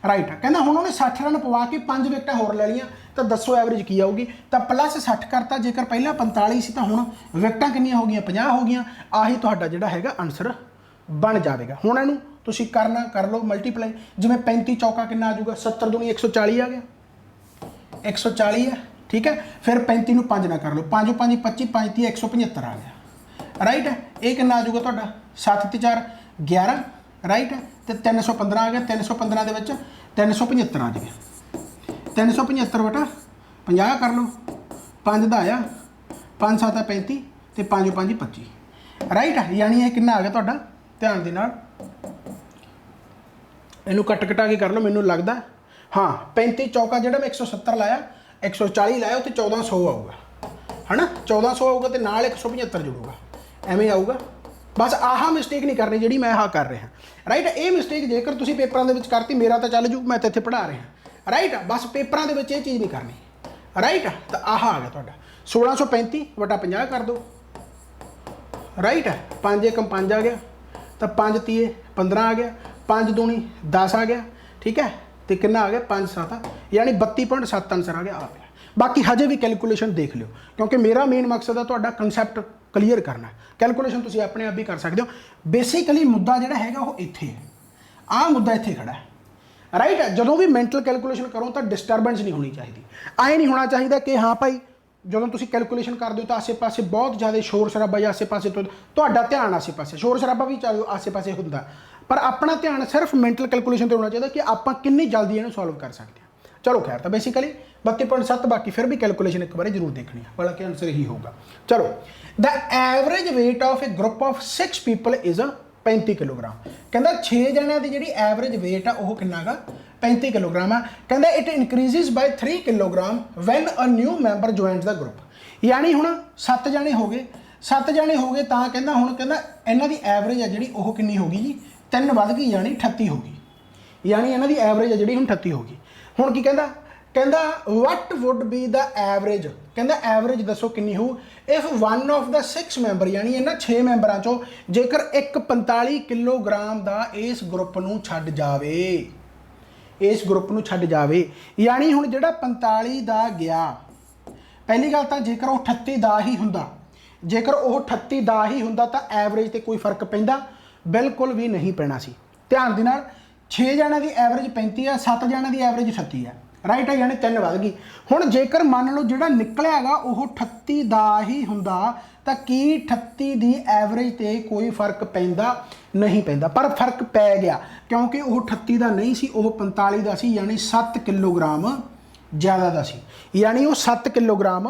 ਰਾਈਟ ਆ। ਕਹਿੰਦਾ ਹੁਣ ਉਹਨੇ 60 ਰਨ ਪਵਾ ਕੇ 5 ਵਿਕਟਾਂ ਹੋਰ ਲੈ ਲਈਆਂ, ਤਾਂ ਦੱਸੋ ਐਵਰੇਜ ਕੀ ਆਊਗੀ? ਤਾਂ ਪਲੱਸ 60 ਕਰਤਾ। ਜੇਕਰ ਪਹਿਲਾਂ 45 ਸੀ ਤਾਂ ਹੁਣ ਵਿਕਟਾਂ ਕਿੰਨੀਆਂ ਹੋ ਗਈਆਂ? 50 ਹੋ ਗਈਆਂ। ਆਹੀ ਤੁਹਾਡਾ ਜਿਹੜਾ ਹੈਗਾ ਆਨਸਰ ਬਣ ਜਾਵੇਗਾ। ਹੁਣ ਇਹਨੂੰ ਤੁਸੀਂ ਕਰ ਲਓ ਮਲਟੀਪਲਾਈ। ਜਿਵੇਂ 35 ਚੌਕਾ ਕਿੰਨਾ ਆ ਜਾਊਗਾ? 70 ਦੂਣੀ 140 ਆ ਗਿਆ, 140 ਹੈ, ਠੀਕ ਹੈ। ਫਿਰ 35 ਨੂੰ 5 ਨਾਲ ਕਰ ਲਓ, 5 5 25, 5 30 175 ਆ ਗਿਆ, ਰਾਈਟ ਹੈ। ਇਹ ਕਿੰਨਾ ਆ ਜਾਊਗਾ ਤੁਹਾਡਾ? 7 ਤੇ 4 11, ਰਾਈਟ ਹੈ। ਤੇ 315 ਆ ਗਿਆ। 315 ਦੇ ਵਿੱਚ 375 ਆ ਜਾਏਗਾ। 375 ਬਟਾ 50 ਕਰ ਲਓ, 5 ਦਾ ਆਇਆ, 5 7 35 ਤੇ 5 5 25, ਰਾਈਟ ਹੈ। ਯਾਨੀ ਇਹ ਕਿੰਨਾ ਆ ਗਿਆ ਤੁਹਾਡਾ? ਧਿਆਨ ਦੇ ਨਾਲ ਇਹਨੂੰ ਕੱਟ ਕਟਾ ਕੇ ਕਰ ਲਓ। ਮੈਨੂੰ ਲੱਗਦਾ ਹਾਂ 35 ਚੌਕਾ ਜਿਹੜਾ ਮੈਂ 170 ਲਾਇਆ, 140 ਲਾਇਆ, ਉੱਥੇ 1400 ਆਊਗਾ, ਹੈ ਨਾ? 1400 ਆਊਗਾ ਤੇ ਨਾਲ 175 ਜੁੜੂਗਾ, ਐਵੇਂ ਆਊਗਾ। ਬਸ ਆਹ ਮਿਸਟੇਕ ਨਹੀਂ ਕਰਨੀ ਜਿਹੜੀ ਮੈਂ ਆਹ ਕਰ ਰਿਹਾ, ਰਾਈਟ। ਇਹ ਮਿਸਟੇਕ ਜੇਕਰ ਤੁਸੀਂ ਪੇਪਰਾਂ ਦੇ ਵਿੱਚ ਕਰਤੀ, ਮੇਰਾ ਤਾਂ ਚੱਲ ਜੂ, ਮੈਂ ਤਾਂ ਇੱਥੇ ਪੜ੍ਹਾ ਰਿਹਾ, ਰਾਈਟ। ਬਸ ਪੇਪਰਾਂ ਦੇ ਵਿੱਚ ਇਹ ਚੀਜ਼ ਨਹੀਂ ਕਰਨੀ, ਰਾਈਟ। ਤਾਂ ਆਹ ਆ ਗਿਆ ਤੁਹਾਡਾ 1635 ਵਟਾ 50 ਕਰ ਦਿਓ, ਰਾਈਟ ਹੈ। 5 ਏਕਮ 5 ਆ ਗਿਆ, ਤਾਂ 5 ਤੀਏ 15 ਆ ਗਿਆ, 5 ਦੂਣੀ 10 ਆ ਗਿਆ, ਠੀਕ ਹੈ। ਤੇ ਕਿੰਨਾ ਆ ਗਿਆ? 5 7 ਯਾਨੀ 32.7 ਆਨਸਰ ਆ ਗਿਆ। ਬਾਕੀ ਹਜੇ ਵੀ ਕੈਲਕੂਲੇਸ਼ਨ ਦੇਖ ਲਿਓ, ਕਿਉਂਕਿ ਮੇਰਾ ਮੇਨ ਮਕਸਦ ਆ ਤੁਹਾਡਾ ਕਨਸੈਪਟ ਕਲੀਅਰ ਕਰਨਾ। ਕੈਲਕੂਲੇਸ਼ਨ ਤੁਸੀਂ ਆਪਣੇ ਆਪ ਵੀ ਕਰ ਸਕਦੇ ਹੋ। ਬੇਸਿਕਲੀ ਮੁੱਦਾ ਜਿਹੜਾ ਹੈਗਾ ਉਹ ਇੱਥੇ ਹੈ, ਆਹ ਮੁੱਦਾ ਇੱਥੇ ਖੜਾ ਹੈ, ਰਾਈਟ ਹੈ। ਜਦੋਂ ਵੀ ਮੈਂਟਲ ਕੈਲਕੂਲੇਸ਼ਨ ਕਰੋ ਤਾਂ ਡਿਸਟਰਬੈਂਸ ਨਹੀਂ ਹੋਣੀ ਚਾਹੀਦੀ। ਐਂ ਨਹੀਂ ਹੋਣਾ ਚਾਹੀਦਾ ਕਿ ਹਾਂ ਭਾਈ ਜਦੋਂ ਤੁਸੀਂ ਕੈਲਕੂਲੇਸ਼ਨ ਕਰਦੇ ਹੋ ਤਾਂ ਆਸੇ-ਪਾਸੇ ਬਹੁਤ ਜ਼ਿਆਦਾ ਸ਼ੋਰ ਸ਼ਰਾਬਾ, ਜਾਂ ਆਸੇ-ਪਾਸੇ ਤੋਂ ਤੁਹਾਡਾ ਧਿਆਨ ਆਸੇ-ਪਾਸੇ, ਸ਼ੋਰ ਸ਼ਰਾਬਾ ਵੀ ਚਾਹੇ ਆਸੇ-ਪਾਸੇ ਹੁੰਦਾ, ਪਰ ਆਪਣਾ ਧਿਆਨ ਸਿਰਫ ਮੈਂਟਲ ਕੈਲਕੂਲੇਸ਼ਨ 'ਤੇ ਹੋਣਾ ਚਾਹੀਦਾ ਕਿ ਆਪਾਂ ਕਿੰਨੀ ਜਲਦੀ ਇਹਨੂੰ ਸੋਲਵ ਕਰ ਸਕਦੇ ਹਾਂ, चलो खैर, तो बेसिकली 32.7, बाकी फिर भी कैलकुलेशन एक बार जरूर देखनी है, हालांकि आंसर यही होगा। चलो, the average weight of A group of 6 people is 35 kilogram. कहता 6 जणियां दी जिहड़ी एवरेज वेट आ वो कितना गा 35 किलोग्राम आ। कहता it increases by 3 kilogram when a new member joins the group. यानी हुण 7 जणे हो गए, 7 जणे हो गए तां कहंदा हुण कहंदा इन्हां दी एवरेज आ जिहड़ी वो कितनी हो गई जी, 3 वध गई, यानी 38 हो गई। यानी इन्हां दी एवरेज आ जिहड़ी हुण 38 हो गई। हुण की कहंदा, कहंदा what would be the average, कहंदा एवरेज दसो कितनी हो if one of the 6 member, यानी इन्हां 6 मैंबरां चों जेकर एक 45 किलोग्राम दा इस ग्रुप नूं छड्ड जावे, इस ग्रुप नूं छड्ड जावे। यानी हुण जिहड़ा 45 दा गया, पहली गल तां जेकर वो 38 दा ही हुंदा, जेकर वो 38 दा ही हुंदा तां एवरेज ते कोई फर्क पैंदा, बिल्कुल भी नहीं पैना सी। ध्यान दे नाल 6 जणियां दी एवरेज 35 है, 7 जणियां दी एवरेज 38 है, राइट है, यानी 3 वध गई। हुण जेकर मान लो जिहड़ा निकलिया गा वो 38 दा ही हुंदा तां की 38 दी एवरेज ते कोई फर्क पैंदा नहीं पैंदा, पर फर्क पै गया क्योंकि वो 38 दा नहीं सी, वो 45 दा सी, यानी 7 किलोग्राम ज़्यादा दा सी, यानी वो 7 किलोग्राम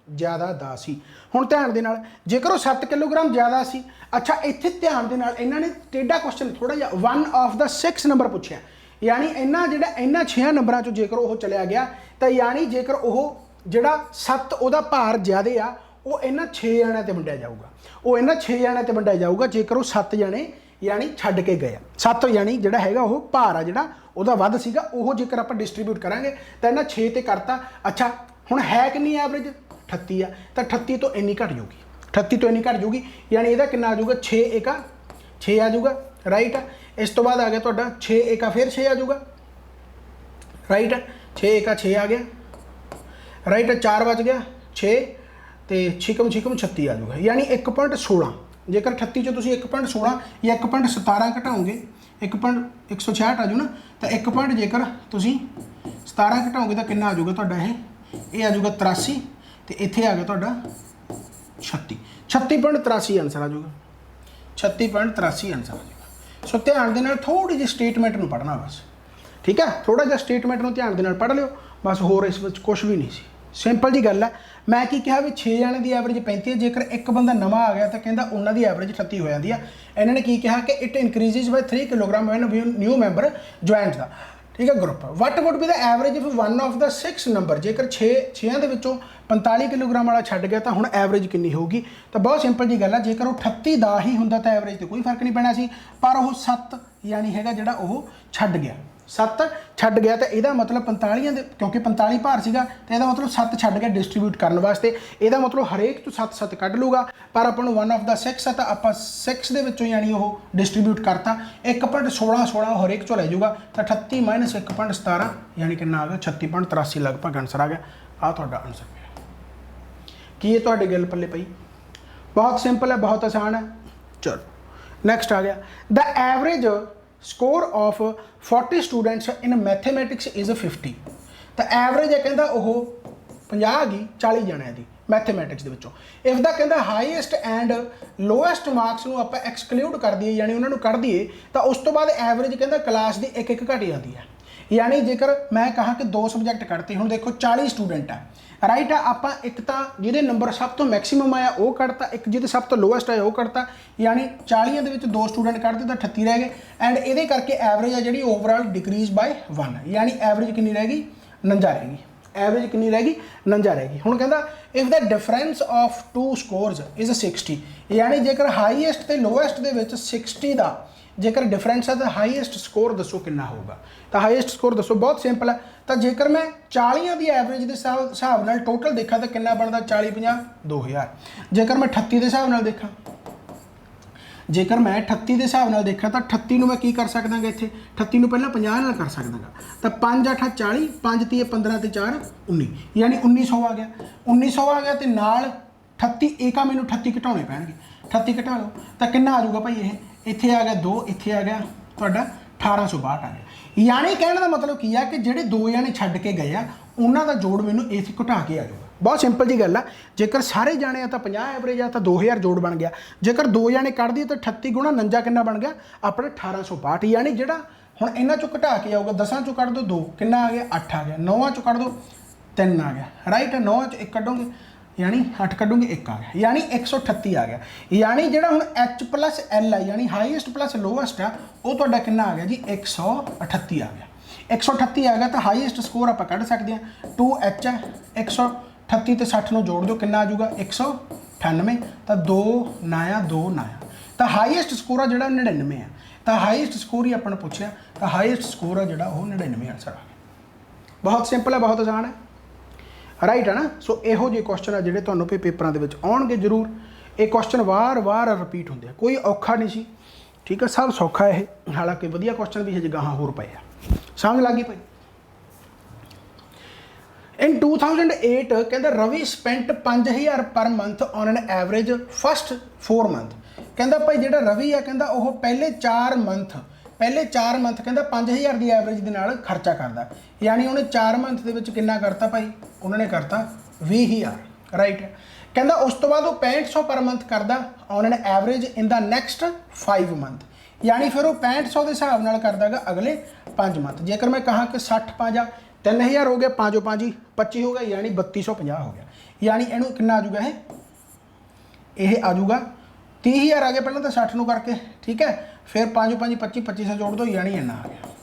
ज़्यादा दा सी। हुण ध्यान दे नाल जेकर वो 7 किलोग्राम ज़्यादा सी, अच्छा इत्थे ध्यान दे नाल इन्हां ने टेढ़ा क्वेश्चन थोड़ा जिहा वन ऑफ द 6 नंबर पूछया, यानी इन्हां जिहड़ा इन्हां 6 नंबरां चों जेकर वो चलिया गया तो यानी जेकर वो जिहड़ा 7 उहदा भार ज़्यादा आ वो इन्हां 6 जणियां ते वंडिया जाऊगा, वो इन्हां 6 जणियां ते वंडिया जाऊगा जेकर वो 7 जणे यानी छड्ड के गए। 7 यानी जिहड़ा हैगा वो भार आ जिहड़ा उहदा वध सीगा, वो जेकर आपां डिस्ट्रीब्यूट करांगे तो इन्हां 6 ते करता। अच्छा हुण है कितनी एवरेज 38 आ, तो 38 तो इन्नी घट जाऊगी, 38 तो इन्नी घट जाऊगी, यानी इहदा कितना आ जाऊगा 6 एका 6 आ जाऊगा, राइट है। इस तो बाद आ गया तुहाडा 6 एका फिर 6 आ जाऊगा, राइट है, 6 एका 6 आ गया, राइट है, 4 बच गया 6 तो छिकम छिकम 36 आ जाऊगा, यानी 1.16। जेकर 38 चो तुसीं 1.16 या 1.17 घटाओगे 1.166 आ जाऊ ना, तो 1 पॉइंट जेकर तुसीं 17 घटाओगे तो कितना आ जाऊगा तुहाडा ये आ जाऊगा 83, तो इत्थे आ गया तुहाडा 36.83 आंसर आ जाऊगा, 36.83 आंसर आ जाएगा। सो ध्यान दे नाल थोड़ी जी स्टेटमेंट नूं पढ़ना बस, ठीक है, थोड़ा जिहा स्टेटमेंट नूं ध्यान दे नाल पढ़ लिओ बस, होर इस विच कुछ भी नहीं सी। सिंपल जी गल है, मैं की कहा भी 6 जणे की एवरेज 35 है, जेकर एक बंदा नवा आ गया तो कहता उन्होंने एवरेज 38 हो जाती है। इन्होंने की कहा कि it increases by 3 kilogram when new member joint दा, ठीक है, group. What would be the average if one of the 6 number, जेकर 6 के विचों 45 किलोग्राम वाला छड्ड गया तो हुण एवरेज कितनी होगी। तो बहुत सिंपल जी गल है, जेकर वो 38 का ही होंदा तो एवरेज तो कोई फर्क नहीं पैना सी, पर वो 7 यानी हैगा जिहड़ा वो छड्ड गया, 7 छड्ड गया, तो यदा मतलब 45 दे, क्योंकि 45 भार सीगा तो यदा मतलब 7 छड्ड गया डिस्ट्रीब्यूट करने वास्ते, यदा मतलब हरेक तो 7 कढ लूगा, पर अपन नूं वन ऑफ द 6 है तो आप 6 दे विचों यानी वो डिस्ट्रीब्यूट करता 1.16 हरेक चो लै जाऊगा, तो 38 माइनस 1.17 यानी कितना आ गया 36.83 लगभग आंसर आ गया। आ तुहाडा आंसर की ये तुहाडे गल पल्ले पई, बहुत सिंपल है, बहुत आसान है। चलो नेक्स्ट आ गया, the average score of 40 students in mathematics is 50। तो एवरेज है कहता वो 50 गई 40 जणियां की मैथेमैटिक्स के विचों। इफ द कहता हाईएस्ट एंड लोएस्ट मार्क्स नूं आपां एक्सक्लूड कर दिए, यानी उन्होंने कढ़ दिए, तो उस तो बाद एवरेज कहता क्लास की एक घट जाती है। यानी जेकर मैं कहा कि 2 सबजैक्ट कढ़ते, हुण देखो 40 स्टूडेंट है, राइट है, आपां एक तो जिहदे नंबर सब तो मैक्सीमम आया वो कढ़ता, एक जिहदे सब तो लोएस्ट आया वो कढ़ता, यानी 40 दे विच 2 स्टूडेंट कढ़ते तो 38 रह गए, एंड ये करके एवरेज है जी ओवरऑल डिक्रीज बाय 1, यानी एवरेज कितनी रहेगी 49 रहेगी, एवरेज कितनी रहेगी 49 रहेगी। हुण कहंदा if the difference of 2 scores is 60, यानी जेकर हाईएस्ट ते लोएस्ट दे विच 60 का जेकर डिफरेंस है तो हाईएस्ट स्कोर दसो कितना होगा। तो हाईएस्ट स्कोर दसो, बहुत सिंपल है। तो जेकर मैं 40 की एवरेज के हिसाब नाल टोटल देखा तो कितना बनता 40 50 2000। जेकर मैं 38 के हिसाब नाल देखा, जेकर मैं 38 के हिसाब नाल देखा तो 38 मैं की कर सकदा गा, इत्थे 38 नूं पहलां 50 नाल कर सकदा गा, तो 5 8 40, 5 3 15 ते 4 19, यानी 1900 आ गया। 1900 आ गया तो नाल 38 एक मैनूं 38 घटाने पैणगे, 38 घटा लो तो कितना आ जाऊगा भाई, ये इत्थे आ गया 2, इत्थे आ गया तुहाडा 1862 आ गया। यानी कहने का मतलब की है कि जिहड़े 2 जाने छड्ड के गए आ उन्हां दा जोड़ मैनूं इत्थे घटा के आ जाऊगा। बहुत सिंपल जी गल है, जेकर सारे जाने आ तो 50 एवरेज आ तो 2000 जोड़ बन गया, जेकर 2 जाने कढ़ दिए तो 38 गुणा 49 कितना बन गया अपना 1862, यानी जिहड़ा हुण इन्हां चों घटा के आऊगा 10 चों कढ़ दो 2 कितना आ गया 8 आ गया 9 चों कढ़ दो 3 आ गया राइट 9 चों 1 कढ़ोगे यानी 8 कढ़ोगे 1 आ गया यानी 138 आ गया यानी जिहड़ा हुण H प्लस L है यानी हाईएस्ट प्लस लोवेस्ट है वो तुहाडा कितना आ गया जी 138 आ गया 138 आ गया तो हाईएस्ट स्कोर आप कढ़ सकते हैं 2H है 138 तो 60 जोड़ दो कितना आ जाऊगा 198 तो 2 नाया तो हाईएस्ट स्कोर है जिहड़ा 99 है तो हाईएस्ट स्कोर ही अपन पूछा तो हाईएस्ट स्कोर है जिहड़ा वो 99 आंसर आ गया बहुत सिंपल है बहुत आसान है राइट है ना सो इहो ਜਿਹੇ क्वेश्चन है जिहड़े तुहानूं पेपरां दे विच आउणगे जरूर ये क्वेश्चन वार रिपीट होंदे कोई औखा नहीं सी ठीक है सब सौखा है हालांकि वधिया क्वेश्चन भी हजे गाहां होर पए आ समझ लग गई भाई इन 2008 कहता Ravi spent 5000 per month on an average first 4 month कहता भाई जो रवि है कहता वह पहले 4 मंथ कहता 5000 की एवरेज के नाल खर्चा करता यानी उन्हें 4 मंथ के कितना करता भाई उन्होंने करता 20000 राइट कहता उस तो बाद वो 6500 पर मंथ करता on an average in the next 5 month यानी फिर वो 6500 के हिसाब नाल करदा गा अगले 5 मंथ जेकर मैं कहा कि 60 5 3000 हो गया 5 5 25 हो गया यानी 3250 हो गया यानी इनू कितना आ जाऊगा ये आ जाऊगा 30000 आ गया पहले तो 60 करके ठीक है फिर 5 5 25 25 जोड़ दो यानी इन्ना आ गया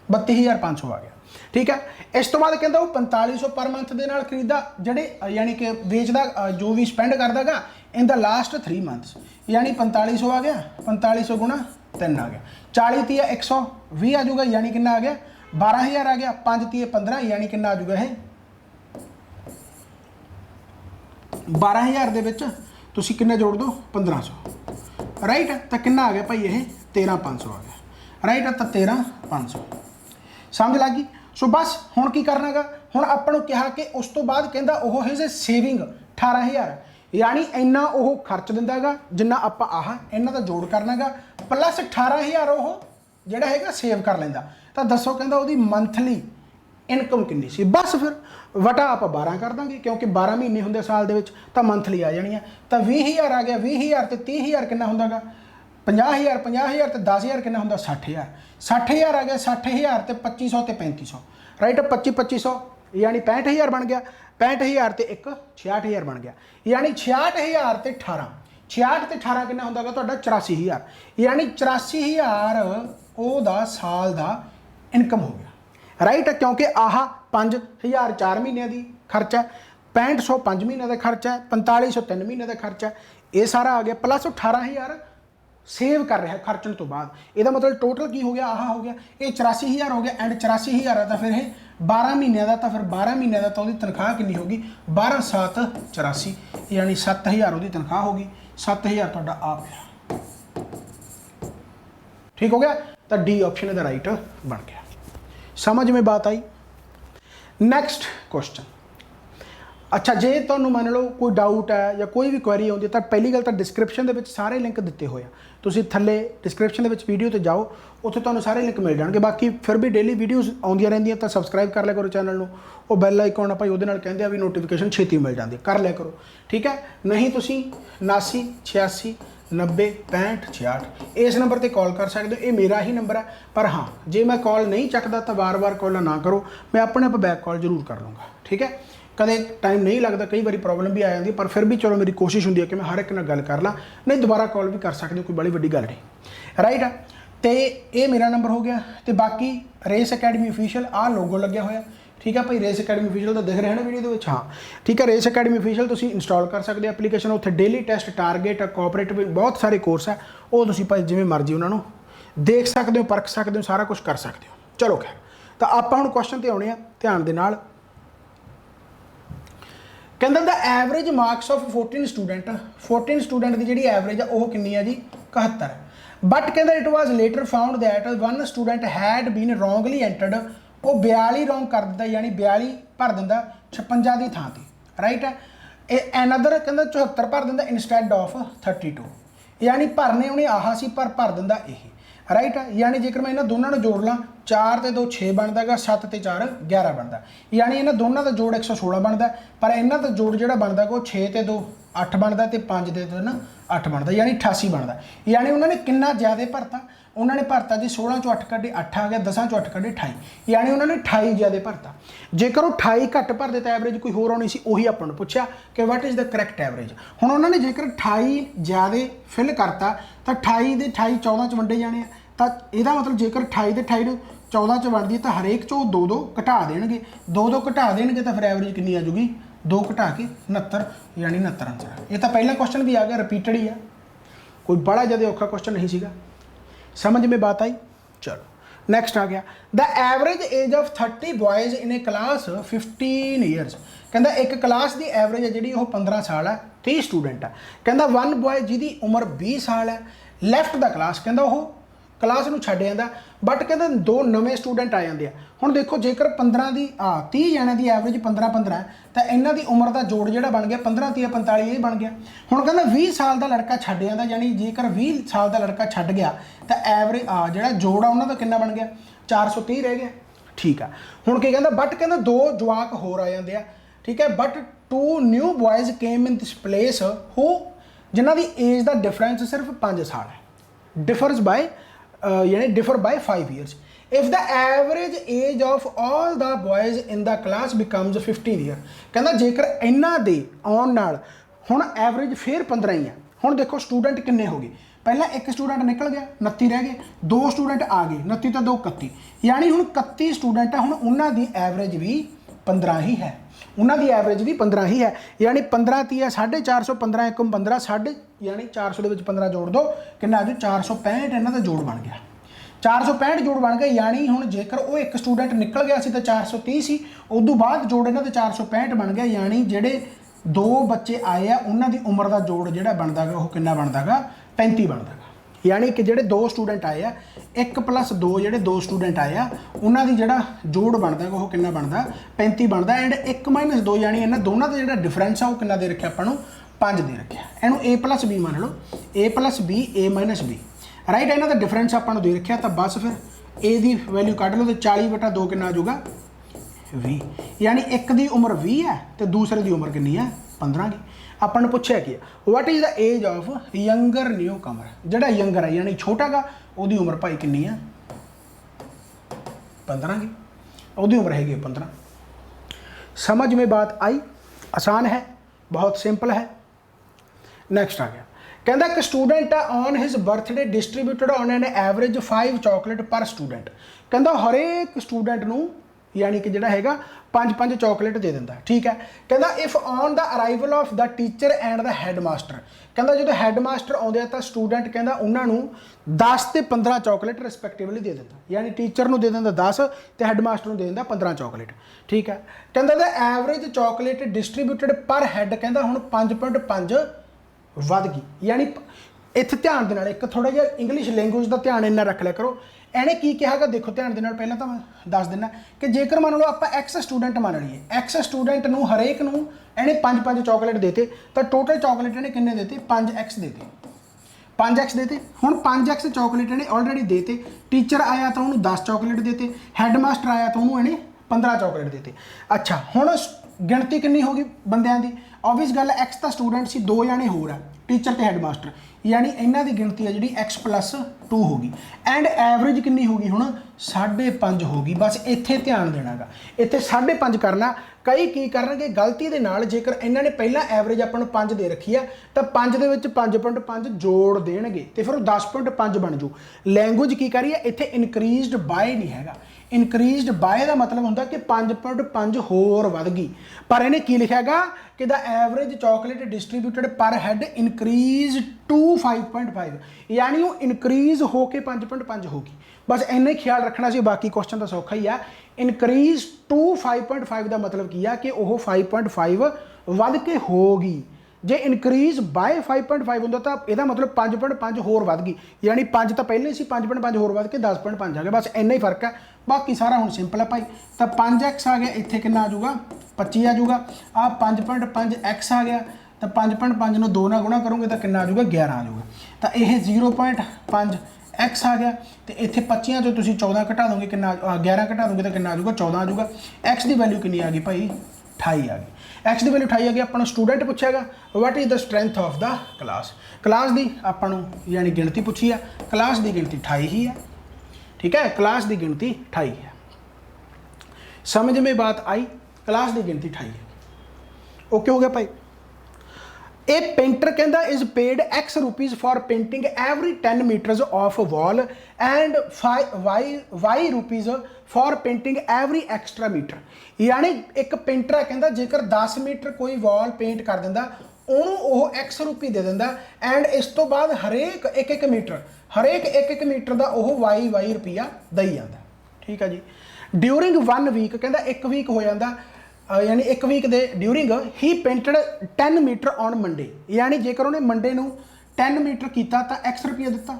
32500 आ गया ठीक है इस तो बाद कहता वो 4500 पर मंथ के नाल खरीदा जड़े यानी कि बेचदा जो भी स्पेंड करदा गा इन द लास्ट 3 मंथ्स यानी 4500 आ गया 4500 गुणा 3 आ गया 40 30 120 आ जाऊगा यानी कितना आ गया 12000 आ गया 5 30 15 यानी कितना आ जाऊगा है 12000 दे विच तुसी किन्ने जोड़ दो 1500 राइट तो कितना आ गया भाई ये 13500 आ गया राइट है तो 13500 समझ लग गई सो बस हुण की करना गा हुण आपां नूं कहा कि उस तो बाद कहंदा ओह हिज सेविंग 18000 यानी इन्ना ओह खर्च दिंदा गा जिन्ना आपां आह इन्ना दा जोड़ करना गा प्लस 18000 ओह जिहड़ा हैगा सेव कर लैंदा तो दसो कहंदा ओहदी मंथली इनकम कितनी सी बस फिर वटा आप 12 कर देंगे क्योंकि 12 महीने होंगे साल दे विच तो मंथली आ जानी है तो 20000 आ गया 20000 तो 30000 कितना होंदा गा 50000 50000 तो 10000 कितना होंदा 60000 60000 आ गया 60000 तो 2500 तो 3500 राइट 2500 यानी 65000 बन गया 65000 तो एक 66000 बन गया यानी 66000 तो 18 66 तो 18 कितना होंदा गा तुहाडा 84000 यानी 84000 ओहदा साल दा इनकम हो गया राइट क्योंकि आह 5000 4 महीनों की खर्चा 6500 5 महीनों का खर्चा 4500 3 महीनों का खर्चा ये सारा आ गया प्लस 18000 सेव कर रहा है खर्चण तो बाद यदा मतलब टोटल की हो गया आह हो गया ये 84000 हो गया एंड 84000 आता फिर 12 महीनों का तो फिर 12 महीनों का तो वही तनख्वाह कितनी होगी 12 7 84 यानी 7000 वही तनख्वाह होगी 7000 तुहाडा आ गया ठीक हो गया तो डी ऑप्शन इहदा राइट बन गया समझ में बात आई नैक्सट क्वेश्चन अच्छा जे तुहानूं मान लो कोई डाउट है या कोई भी क्वेरी आउंदी तो पहली गल तो डिस्क्रिप्शन दे विच सारे लिंक दिते हुए तुसीं थल्ले डिस्क्रिप्शन दे विच वीडियो ते जाओ उत्थे तुहानूं सारे लिंक मिल जाणगे बाकी फिर भी डेली वीडियोज़ आउंदियां रहिंदियां तो सबसक्राइब कर लिया करो चैनल नूं वो बैल आइकॉन भाई उहदे नाल कहंदे आ भी नोटिफिकेशन छेती मिल जाती कर लिया करो ठीक है नहीं तुसीं 79 86 90 65 66 इस नंबर पर कॉल कर सकते हो ये मेरा ही नंबर है पर हाँ जे मैं कॉल नहीं चकता तो बार बार कॉल ना करो मैं अपने आप बैक कॉल जरूर कर लूँगा ठीक है कदे टाइम नहीं लगता कई बार प्रॉब्लम भी आ जाती पर फिर भी चलो मेरी कोशिश होंगी है कि मैं हर एक नाल गल कर ला नहीं दोबारा कॉल भी कर सकते हो कोई बड़ी वड्डी गल नहीं राइट है तो ये मेरा नंबर हो गया तो बाकी रेस अकैडमी ऑफिशियल आ लोगो लग्या होया ठीक है भाई रेस अकैडमी ऑफिशियल तो दिख रहे हैं ना वीडियो के हाँ ठीक है रेस अकैडमी ऑफिशियल तुसीं इंस्टॉल कर सकते हो एप्लीकेशन उत्थे डेली टेस्ट टारगेट कोऑपरेटिव बहुत सारे कोर्स है वो तुसीं भाई जिवें मर्जी उन्होंने देख सकते हो परख सकते हो सारा कुछ कर सकते हो चलो खैर तो आप हुण क्वेश्चन ते आउणे आ ध्यान दे नाल कहंदा the average marks of 14 student की जी एवरेज है वह कितनी है जी 71 बट कहंदा it was later found that one student had been wrongly entered वो 42 रोंग कर दिंदा यानी 42 भर दिंदा 56 की थां ते राइट है एनदर कहंदा 74 भर दिंदा इंस्टैड ऑफ 32 यानी भरने उन्हें आहा सी पर भर दिंदा यही राइट है यानी जेकर मैं इन्होंने दोनों जोड़ ला 4 ते 2 6 बनता गा 7 ते 4 11 बनता यानी इन्होंने दोनों का जोड़ 116 बनता पर इन्हों का जोड़ जो बनता वो 6 ते 2 8 ਬਣਦਾ ਤੇ 5 ਦੇ 3 8 ਬਣਦਾ, यानी 88 ਬਣਦਾ। यानी उन्होंने कितना ज़्यादा भरता, उन्होंने भरता जी 16 चों 8 कढ़े 8 आ गया, 10 चों 8 कढ़े 28, यानी उन्होंने 28 ज़्यादा भरता। जेकर वो 28 घट भरते तो एवरेज कोई होर आनी सी, उही आपां नूं पुछया कि what is the correct average. हुण उन्होंने जेकर 28 ज़्यादा फिल करता तो 28 दे 28 14 च वंडे जाने, तो यदा मतलब जेकर 28 दे 28 14 च बनती है तो हरेक चो 2 घटा देंगे, 2 घटा देंगे तो फिर एवरेज कितनी आ जूगी 2 घटा के 69, यानी 69 आंसर। ये तो पहला क्वेश्चन भी आ गया, रिपीटेड ही है, कोई बड़ा ज़्यादा औखा क्वेश्चन नहीं सीगा। समझ में बात आई। चलो नेक्स्ट आ गया, the average age of 30 boys in a class 15 years. कहता एक क्लास की एवरेज है जी 15 साल है, 30 स्टूडेंट है। कहता वन बॉय जिहदी उम्र 20 साल है लैफ्ट द क्लास, कहता वो क्लास में छड्ड जांदा, बट कहते 2 नवे स्टूडेंट आ जाते हैं। हुण देखो जेकर 15 की 30 जणिਆਂ की एवरेज 15-15 है तो इन्हां की उम्र का जोड़ जिहड़ा बन गया 15 30 45 ये बन गया। हुण कहंदा 20 साल का लड़का छड्ड जांदा, यानी जेकर 20 साल का लड़का छड्ड गया तो एवरेज जिहड़ा जोड़ आ उन्हां दा किन्ना बन गया 430 रह गया। ठीक है, हुण की कहंदा बट कहंदा 2 जवाक होर आ जांदे आ। ठीक है, but 2 new boys came in this place हो जिन्हां दी एज का डिफरेंस सिर्फ 5 साल है, डिफरस बाय यानी differ by 5 years. If the average age of all the boys in the class becomes 15 year, कहना जेकर इन्हां दे आउण नाल हुण एवरेज फिर 15 ही है। हुण देखो स्टूडेंट किन्ने हो गए, पहला एक स्टूडेंट निकल गया 29 रह गए, 2 स्टूडेंट आ गए 29 तो 2 31, यानी हुण 31 स्टूडेंट है, हुण उन्हां दी एवरेज भी 15 ही है, उन्होंने एवरेज भी 15 ही है, यानी 15 ती है 450, 15 एक 15 साढ़े यानी 400 के 15 जोड़ दो कि आज 465 इन्हों का जोड़ बन गया, 465 जोड़ बन गया। यानी हुण जेकर वो एक स्टूडेंट निकल गया सी तो 430 सी, उदों बाद जोड़ इन्हों का 465 बन गया, यानी जेडे 2 बच्चे आए आ उन्होंने उम्र का जोड़ जोड़ा बनता गा वो कितना बनता गा 35 बनता गा। यानी कि जेडे 2 स्टूडेंट आए आ 1 + 2 जेडे 2 स्टूडेंट आए आ उन्होंने जोड़ा जोड़ बनता है वो कितना बनता 35 बनता, एंड 1 - 2 यानी इन्होंने दोनों का जो डिफरेंस है वो कितना दे रखे आपको 5 दे रखे। इनू A + B मान लो, A + B A - B right, इन्हों का डिफरेंस आपको दे रखा, तो बस फिर A की वैल्यू कढ़ लो तो 40/2 कितना आ जाऊगा 20, यानी एक की उम्र 20 है तो दूसरे की उम्र कितनी है 15 की। अपन पूछा कि what is the age of younger newcomer, जोड़ा यंगर है यानी छोटा गा उसकी उम्र भाई कितनी है 15 की, उसकी उम्र हैगी 15। समझ में बात आई, आसान है, बहुत सिंपल है। नेक्स्ट आ गया, कहता एक student on his birthday distributed on an average 5 chocolate पर स्टूडेंट। कहता हरेक स्टूडेंट नूं यानी कि जोड़ा हैगा 5 चॉकलेट दे दिंदा। ठीक है, कहता if on the arrival of the teacher and the headmaster, कहता जो हैडमास्टर आउंदे तो स्टूडेंट कहता उन्होंने 10 ते 15 चॉकलेट रिस्पैक्टिवली दे दिंदा, यानी टीचर नूं दे दिंदा 10 तो हैडमास्टर नूं दे दिंदा 15 चॉकलेट। ठीक है, कहता द एवरेज चॉकलेट डिस्ट्रीब्यूटेड पर हैड कहता हुण 5.5 वध गई, यानी इत्थे ध्यान दे नाल एक थोड़ा जिहा इंग्लिश लैंगुएज का ध्यान इन्ना रख लिया करो। इन्हें की कहा देखो ध्यान दे नाल, पहला तो मैं दस देना कि जेकर मान लो आप एक्स स्टूडेंट मान लीए, एक्स स्टूडेंट नूं हरेक नूं इन्हें 5 चॉकलेट देते तो टोटल चॉकलेट इन्हें किन्ने देते 5x देते, 5x देते। हुण 5x चॉकलेट इन्हें ऑलरेडी देते, टीचर आया तो उन्होंने 10 चॉकलेट देते, हैडमास्टर आया तो उन्होंने इन्हें 15 चॉकलेट देते। अच्छा हुण गिणती कितनी होगी बंदियां दी, ऑब्वियस गल एक्स तो स्टूडेंट सी 2 जाने होर है टीचर तो हैडमास्टर, यानी इन्हों की गिणती है जी x + 2 होगी, एंड एवरेज कितनी होगी हुण 5.5 होगी। बस इत्थे ध्यान देना गा, इत्थे 5.5 करना। कई की करनगे गलती दे नाल, जेकर इन्होंने पहला एवरेज अपन 5 दे रखी है तो 5 दे विच 5.5 जोड़ देणगे तो फिर 10.5 बन जू। लैंगुएज की करिए इत्थे इनक्रीजड बाय नहीं हैगा, इनक्रीजड बाय का मतलब होंदा कि 5.5 होर वध गई, पर इन्हें की लिखा गा कि द एवरेज चॉकलेट डिस्ट्रीब्यूटेड पर हैड इनक्रीज टू 5.5, यानी वो इनक्रीज होके 5.5 होगी। बस इन्ना ही ख्याल रखना सी, बाकी क्वेश्चन तो सौखा ही है। इनक्रीज टू 5.5 का मतलब की है कि वह 5.5 वध के होगी, जे इनक्रीज बाय 5.5 होंदा तो यदा मतलब 5.5 होर वध गई, यानी 5 तो पहले सी 5.5 होर वध के 10.5 आ गया। बस इन्ना ही फर्क है, बाकी सारा हुण सिंपल है भाई। तो 5x आ गया, इत्थे कितना आ जाऊगा 25 आ जाऊगा, आ 5.5x आ गया तो 5.5 नूं 2 नाल गुणा करोगे तो कितना आ जाऊगा 11 आ जाऊगा। तो यह 0.5x आ गया, तो इत्थे 25 चो तुसीं 14 घटा दोगे, कितना 11 घटा दोगे तो कितना आ जाऊगा 14 आ जाऊगा। x की वैल्यू कितनी आ गई भाई 28 आ गई। एक्स की वैल्यू 28 आ गई। अपन स्टूडेंट पूछेगा what is the strength of the class की अपन यानी गिणती पूछी है, क्लास की गिणती 28 ही है। ठीक है, क्लास की गिणती 28 है। समझ में बात आई, क्लास की गिणती 28 है। ओके हो गया भाई। ए पेंटर कहता is paid X rupees for painting every 10 metres of wall and Y rupees for painting every extra metre. यानी एक पेंटर है कहता जेकर 10 मीटर कोई वॉल पेंट कर दिंदा ਉਹਨੂੰ X रुपये दे दिंदा एंड इस तो बाद हरेक एक मीटर का Y रुपया दई जाता। ठीक है जी। ड्यूरिंग 1 वीक कहता एक वीक हो जाता, यानी एक week day during he painted 10 metre on Monday. यानी जेकर उन्हें मंडे नूं 10 मीटर किया तो X रुपया दिता,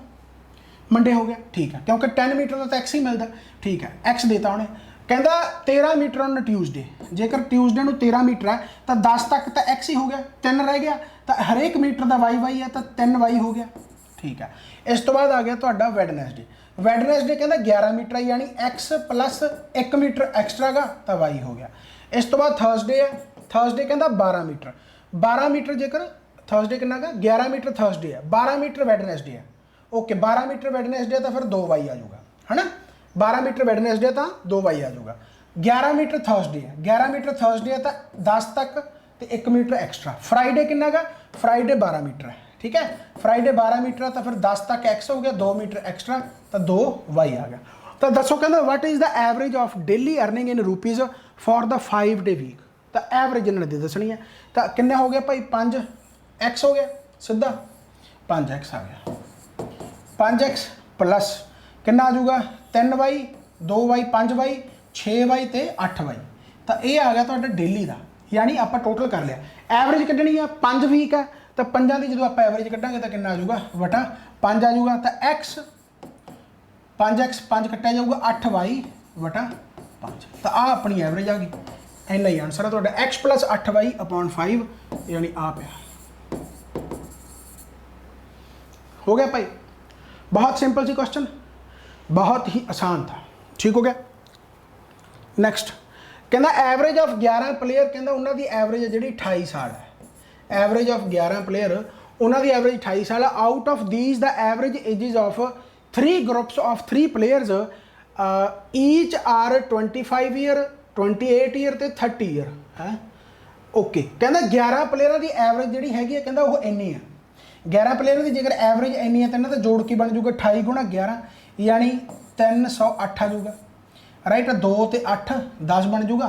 मंडे हो गया। ठीक है, क्योंकि 10 मीटर का तो X ही मिलता। ठीक है, X देता उन्हें। कहता 13 मीटर ऑन ट्यूसडे, जेकर ट्यूसडे नूं 13 मीटर है तो 10 तक तो X ही हो गया, 3 रह गया तो हरेक मीटर का Y है तो 3Y हो गया। ठीक है, इस तो बाद आ गया तो वैडनसडे। वैडनसडे कहता 11 मीटर है, यानी X प्लस 1 मीटर एक्सट्रा का तो Y हो गया। इस तो बाद थर्सडे है। थर्सडे कहता 12 मीटर, 12 मीटर जेकर थर्सडे कितना का 11 मीटर थर्सडे है, 12 मीटर वैडनसडे है। ओके, 12 मीटर वैडनसडे तो फिर 2Y आ जाऊगा, है ना। 12 मीटर वैडनसडे तो 2Y आ जाऊगा। 11 मीटर थर्सडे है, 11 मीटर थर्सडे है तो 10 तक तो 1 मीटर एक्स्ट्रा। फ्राइडे कितना का, फ्राइडे 12 मीटर है। ठीक है, फ्राइडे 12 मीटर है तो फिर 10 तक X हो गया, 2 मीटर एक्स्ट्रा तो 2Y आ गया। तो दसो कहना what is the average of daily earning in rupees for the 5 day week. तो एवरेज इन्होंने दसनी है। तो किन्ने हो गया भाई, 5X हो गया सीधा, 5X आ गया। 5X प्लस कितना आ जाऊगा 3Y 2Y 5Y 6Y तो 8Y। तो यह आ गया तो डेली का, यानी आप टोटल कर लिया। एवरेज कढ़नी है 5 वीक है तो 5 की जो आप एवरेज कढ़ांगे तो कितना आ जाऊगा वटा 5 आ जाऊगा। तो X 5X 5 कट्टिया जाऊगा 8Y वटा 5। तो आ अपनी एवरेज आ गई। इन्ना ही आंसर है तो X प्लस 8Y अपॉन 5, यानी आ पाया। हो गया भाई, बहुत सिंपल सी क्वेश्चन, बहुत ही आसान था। ठीक हो गया। नैक्सट कहना एवरेज ऑफ 11 प्लेयर, कहना उन्होंने एवरेज है जी 28 साल है। एवरेज ऑफ 11 प्लेयर उन्होंने एवरेज 28 साल है। Out of these the average ages of 3 groups of 3 players each are 25 year 28 year तो 30 ईयर है। ओके, कहना 11 प्लेयर की एवरेज जी हैगी कहना वो इन्नी है। 11 प्लेयर की जेकर एवरेज इन्नी है तो इन्हों जोड़ के बन जूगा 28 गुणा 11, यानी 308 आ जाऊगा। राइट, 2 तो 8 10 बन जूगा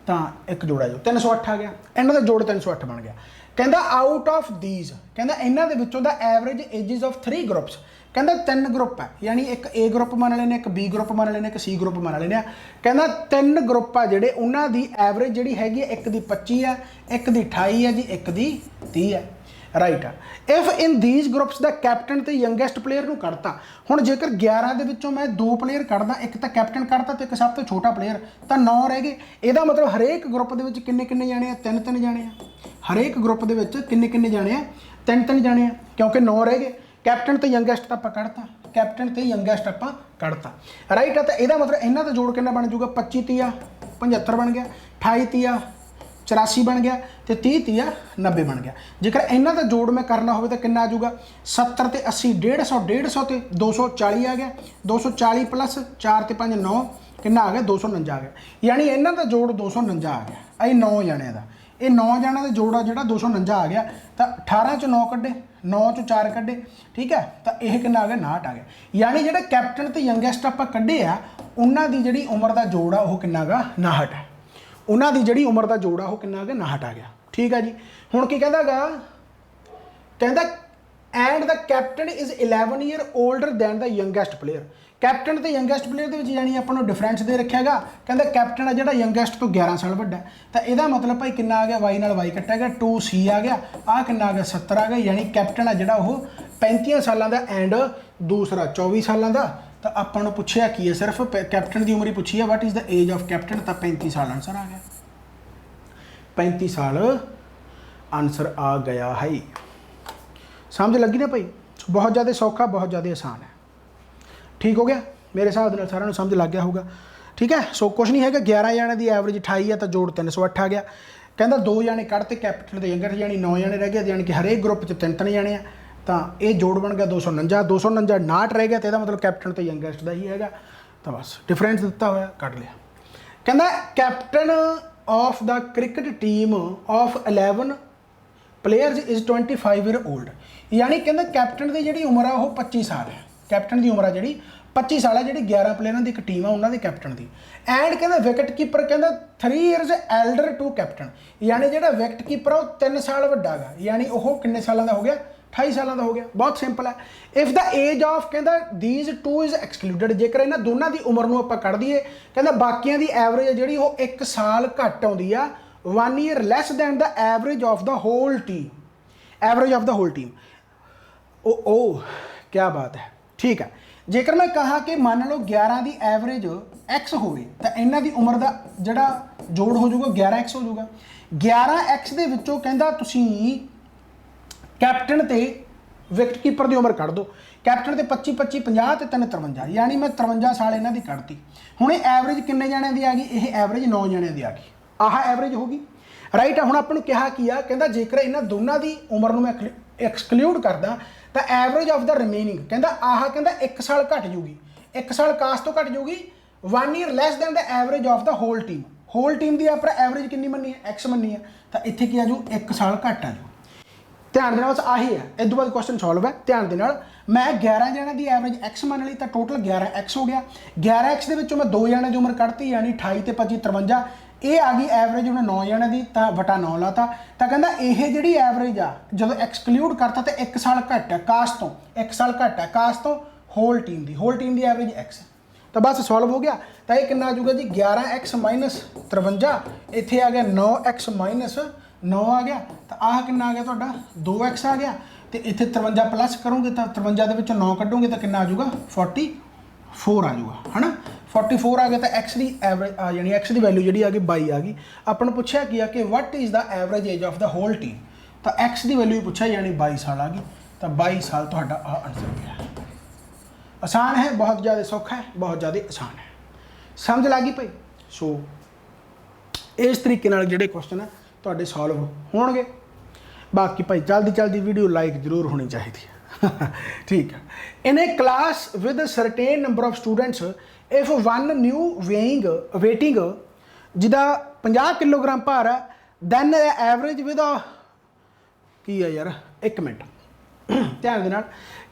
तो एक जोड़ा जो 308 आ गया। इन्हों का जोड़ 308 बन गया। कहता आउट ऑफ दीज, कहता इन्हों के विचों the average ages of 3 groups, कहता 3 ग्रुप है, यानी एक A ग्रुप मान लेने, एक B ग्रुप मान लेने, एक C ग्रुप मान लेने। कहता 3 ग्रुप है जोड़े उन्होंने एवरेज जी हैगी, एक की 25 है, एक की 28 है जी, एक की 30 है। Right, if in these groups the captain तो यंगेस्ट प्लेयर को कढ़ता। हुण जेकर 11 के विचों मैं 2 प्लेयर कढ़दा, एक तो कैप्टन कढ़ता तो एक सब तो छोटा प्लेयर, तो 9 रह गए। यदा मतलब हरेक ग्रुप के किन्ने किन्ने जाने हैं, 3-3 जाने हैं। हरेक ग्रुप के किन्ने किन्ने जाने हैं, 3-3 जाने हैं, क्योंकि 9 रह गए। कैप्टन तो यंगेस्ट तो आप कढ़ता, कैप्टन तो यंगेस्ट आप कढ़ता। राइट है, तो यदा मतलब इन्हों का जोड़ कितना बन जूगा 25 30 75 बन गया, 28 30 84 बन गया, तो 30 30 90 बन गया। जेकर इन्हों का जोड़ मैं करना हो तो कितना आ जाऊगा 70 तो 80 150 150 तो 240 आ गया। 240 प्लस 4 तो 5 9 कितना आ गया 249 आ गया। यानी इन्हों का जोड़ 249 आ गया। ये 9 जने का, ये 9 जने का जोड़ा जो 249 आ गया। तो 18 चो 9 कढ़े, 9 चो 4 कढ़े। ठीक है, तो यह कितना आ गया 59 आ गया। यानी जो कैप्टन तो यंगेस्ट आप कढ़े आ उन्होंने जी उम्र का जोड़ आ कितना गा 59 है। उन्होंने जी उम्र का जोड़ा वो कितना गया 59 आ गया। ठीक है जी। हुण की कहता गा, कहता and the captain is 11 year older than the youngest player. Captain तो यंगेस्ट प्लेयर के यानी अपन डिफरेंस दे रखा गा। कहता कैप्टन है जो यंगेस्ट तो 11 साल वड्डा है। तो यदा मतलब भाई कितना आ गया वाई नाल वाई कट्टा गया 2C आ गया। आ कितना आ गया 70 आ गया। यानी कैप्टन है जोड़ा वो 35 सालों का एंड दूसरा 24 सालों का। तो अपन पूछया की है, सिर्फ कैप्टन की उम्र ही पूछी है, what is the age of captain. तो 35 साल आंसर आ गया, 35 साल आंसर आ गया है। समझ लगी ना भाई, बहुत ज़्यादा सौखा, बहुत ज़्यादा आसान है। ठीक हो गया, मेरे हिसाब से सारा समझ लग गया होगा। ठीक है। सो कुछ नहीं है, 11 जाने की एवरेज 28 है तो जोड़ 308 आ गया। कहता 2 जाने कढ़ते कैप्टन के यंगेस्ट यानी 9 जाने रह गए, यानी कि हरेक ग्रुप च 3-3 जाने हैं, तो ये जोड़ बन गया 249। 249 59 रह गया, तो यह मतलब कैप्टन तो यंगेस्ट का ही है, तो बस डिफरेंस दिता हुआ कट लिया। कहता captain of the cricket team of 11 players is 25 year old, यानी कहता कैप्टन की जी उम्र है वो 25 साल है। कैप्टन की उम्र है जी 25 साल है, जी 11 प्लेयरों की एक टीम है उन्होंने कैप्टन की। एंड कहता विकेट कीपर कहता 3 ईयर्स एल्डर टू कैप्टन, यानी जो विकेट कीपर है वो 3 साल वड्डा गा, यानी वह किन्ने सालों का हो गया, 28 सालों का हो गया। बहुत सिंपल है। इफ द एज ऑफ कहता दीज टू इज़ एक्सक्लूडिड, जेकर इन्होंने दोनों की उम्र को आप कढ़ दईए, कहता बाकियों की एवरेज जी वो 1 साल घट आती है, 1 year less than the average of the whole team, average of the whole team. ओ क्या बात है, ठीक है। जेकर मैं कहा कि मान लो 11 की एवरेज एक्स हो, तो इन्हों की उम्र का जोड़ा जोड़ हो जाऊगा 11x हो जाऊगा। 11x के विचों कहता तुसी कैप्टन ते विकेट कीपर की उम्र कढ़ दो, कैप्टन ते 25 25 50 ते 3 53, यानी मैं 53 साल इन्हों की कढ़ती। हुणे एवरेज किन्ने जणिਆਂ की आ गई, यह एवरेज 9 जणिਆਂ की आ गई, आह एवरेज होगी राइट। हुण आपां नूं कहा की आ, कहता जेकर इन्हां दोनों की उम्र मैं एक्सक्लूड करदा तो एवरेज ऑफ द रिमेनिंग कहता आह कहता 1 साल घट जूगी, 1 साल कास तो घट जूगी, 1 year less than the average of the whole team. Whole team की आप एवरेज कितनी मनी है, एक्स मनी है, तो इत्थे की आजू 1 साल घट आजू। ध्यान देना बस आही है, इस तो बाद क्वेश्चन सॉल्व है। ध्यान दे नाल मैं 11 जणिਆਂ की एवरेज एक्स मान ली, तो टोटल 11x हो गया। 11x के विचों मैं 2 जणिਆਂ की उम्र कढ़ती, यानी 28 ते 25 53, ये आ गई एवरेज उन्हें 9 जणिਆਂ की, तो बटा 9 लाता, तो कहता यह जी एवरेज आ जो एक्सक्लूड करता तो 1 साल घट है कास तो, 1 साल घट है कास तो होल टीम की एवरेज एक्स, तो बस सॉल्व हो गया। तो ये कितना आ जाऊगा जी 11x माइनस 53, इत्थे आ गया 9x माइनस 9 आ गया, तो आह कितना आ गया तुहाडा 2x आ गया, तो इत्थे 53 प्लस करोगे तो 53 के विचों 9 कढोगे तो कितना आ जाऊगा 44 आ जाऊगा, है ना। 44 आ गया, तो एक्स की एवरेज यानी एक्स की वैल्यू जी आ गई 22 आ गई। अपन पूछा कि कि what is the average age of the whole team, तो एक्स की वैल्यू पूछा यानी 22 साल आ गई, तो 22 साल तो आंसर गया। आसान है, बहुत ज़्यादा सौखा है, बहुत ज़्यादा आसान है, समझ लगी भाई। सो इस तरीके जोड़े क्वेश्चन है तो सॉल्व होणगे। बाकी भाई जल्दी वीडियो लाइक जरूर होनी चाहिए ठीक है। In a class with certain number of students if one new weighing जिदा 50 किलोग्राम भार है, दैन एवरेज विद की है यार, 1 मिनट ध्यान देना।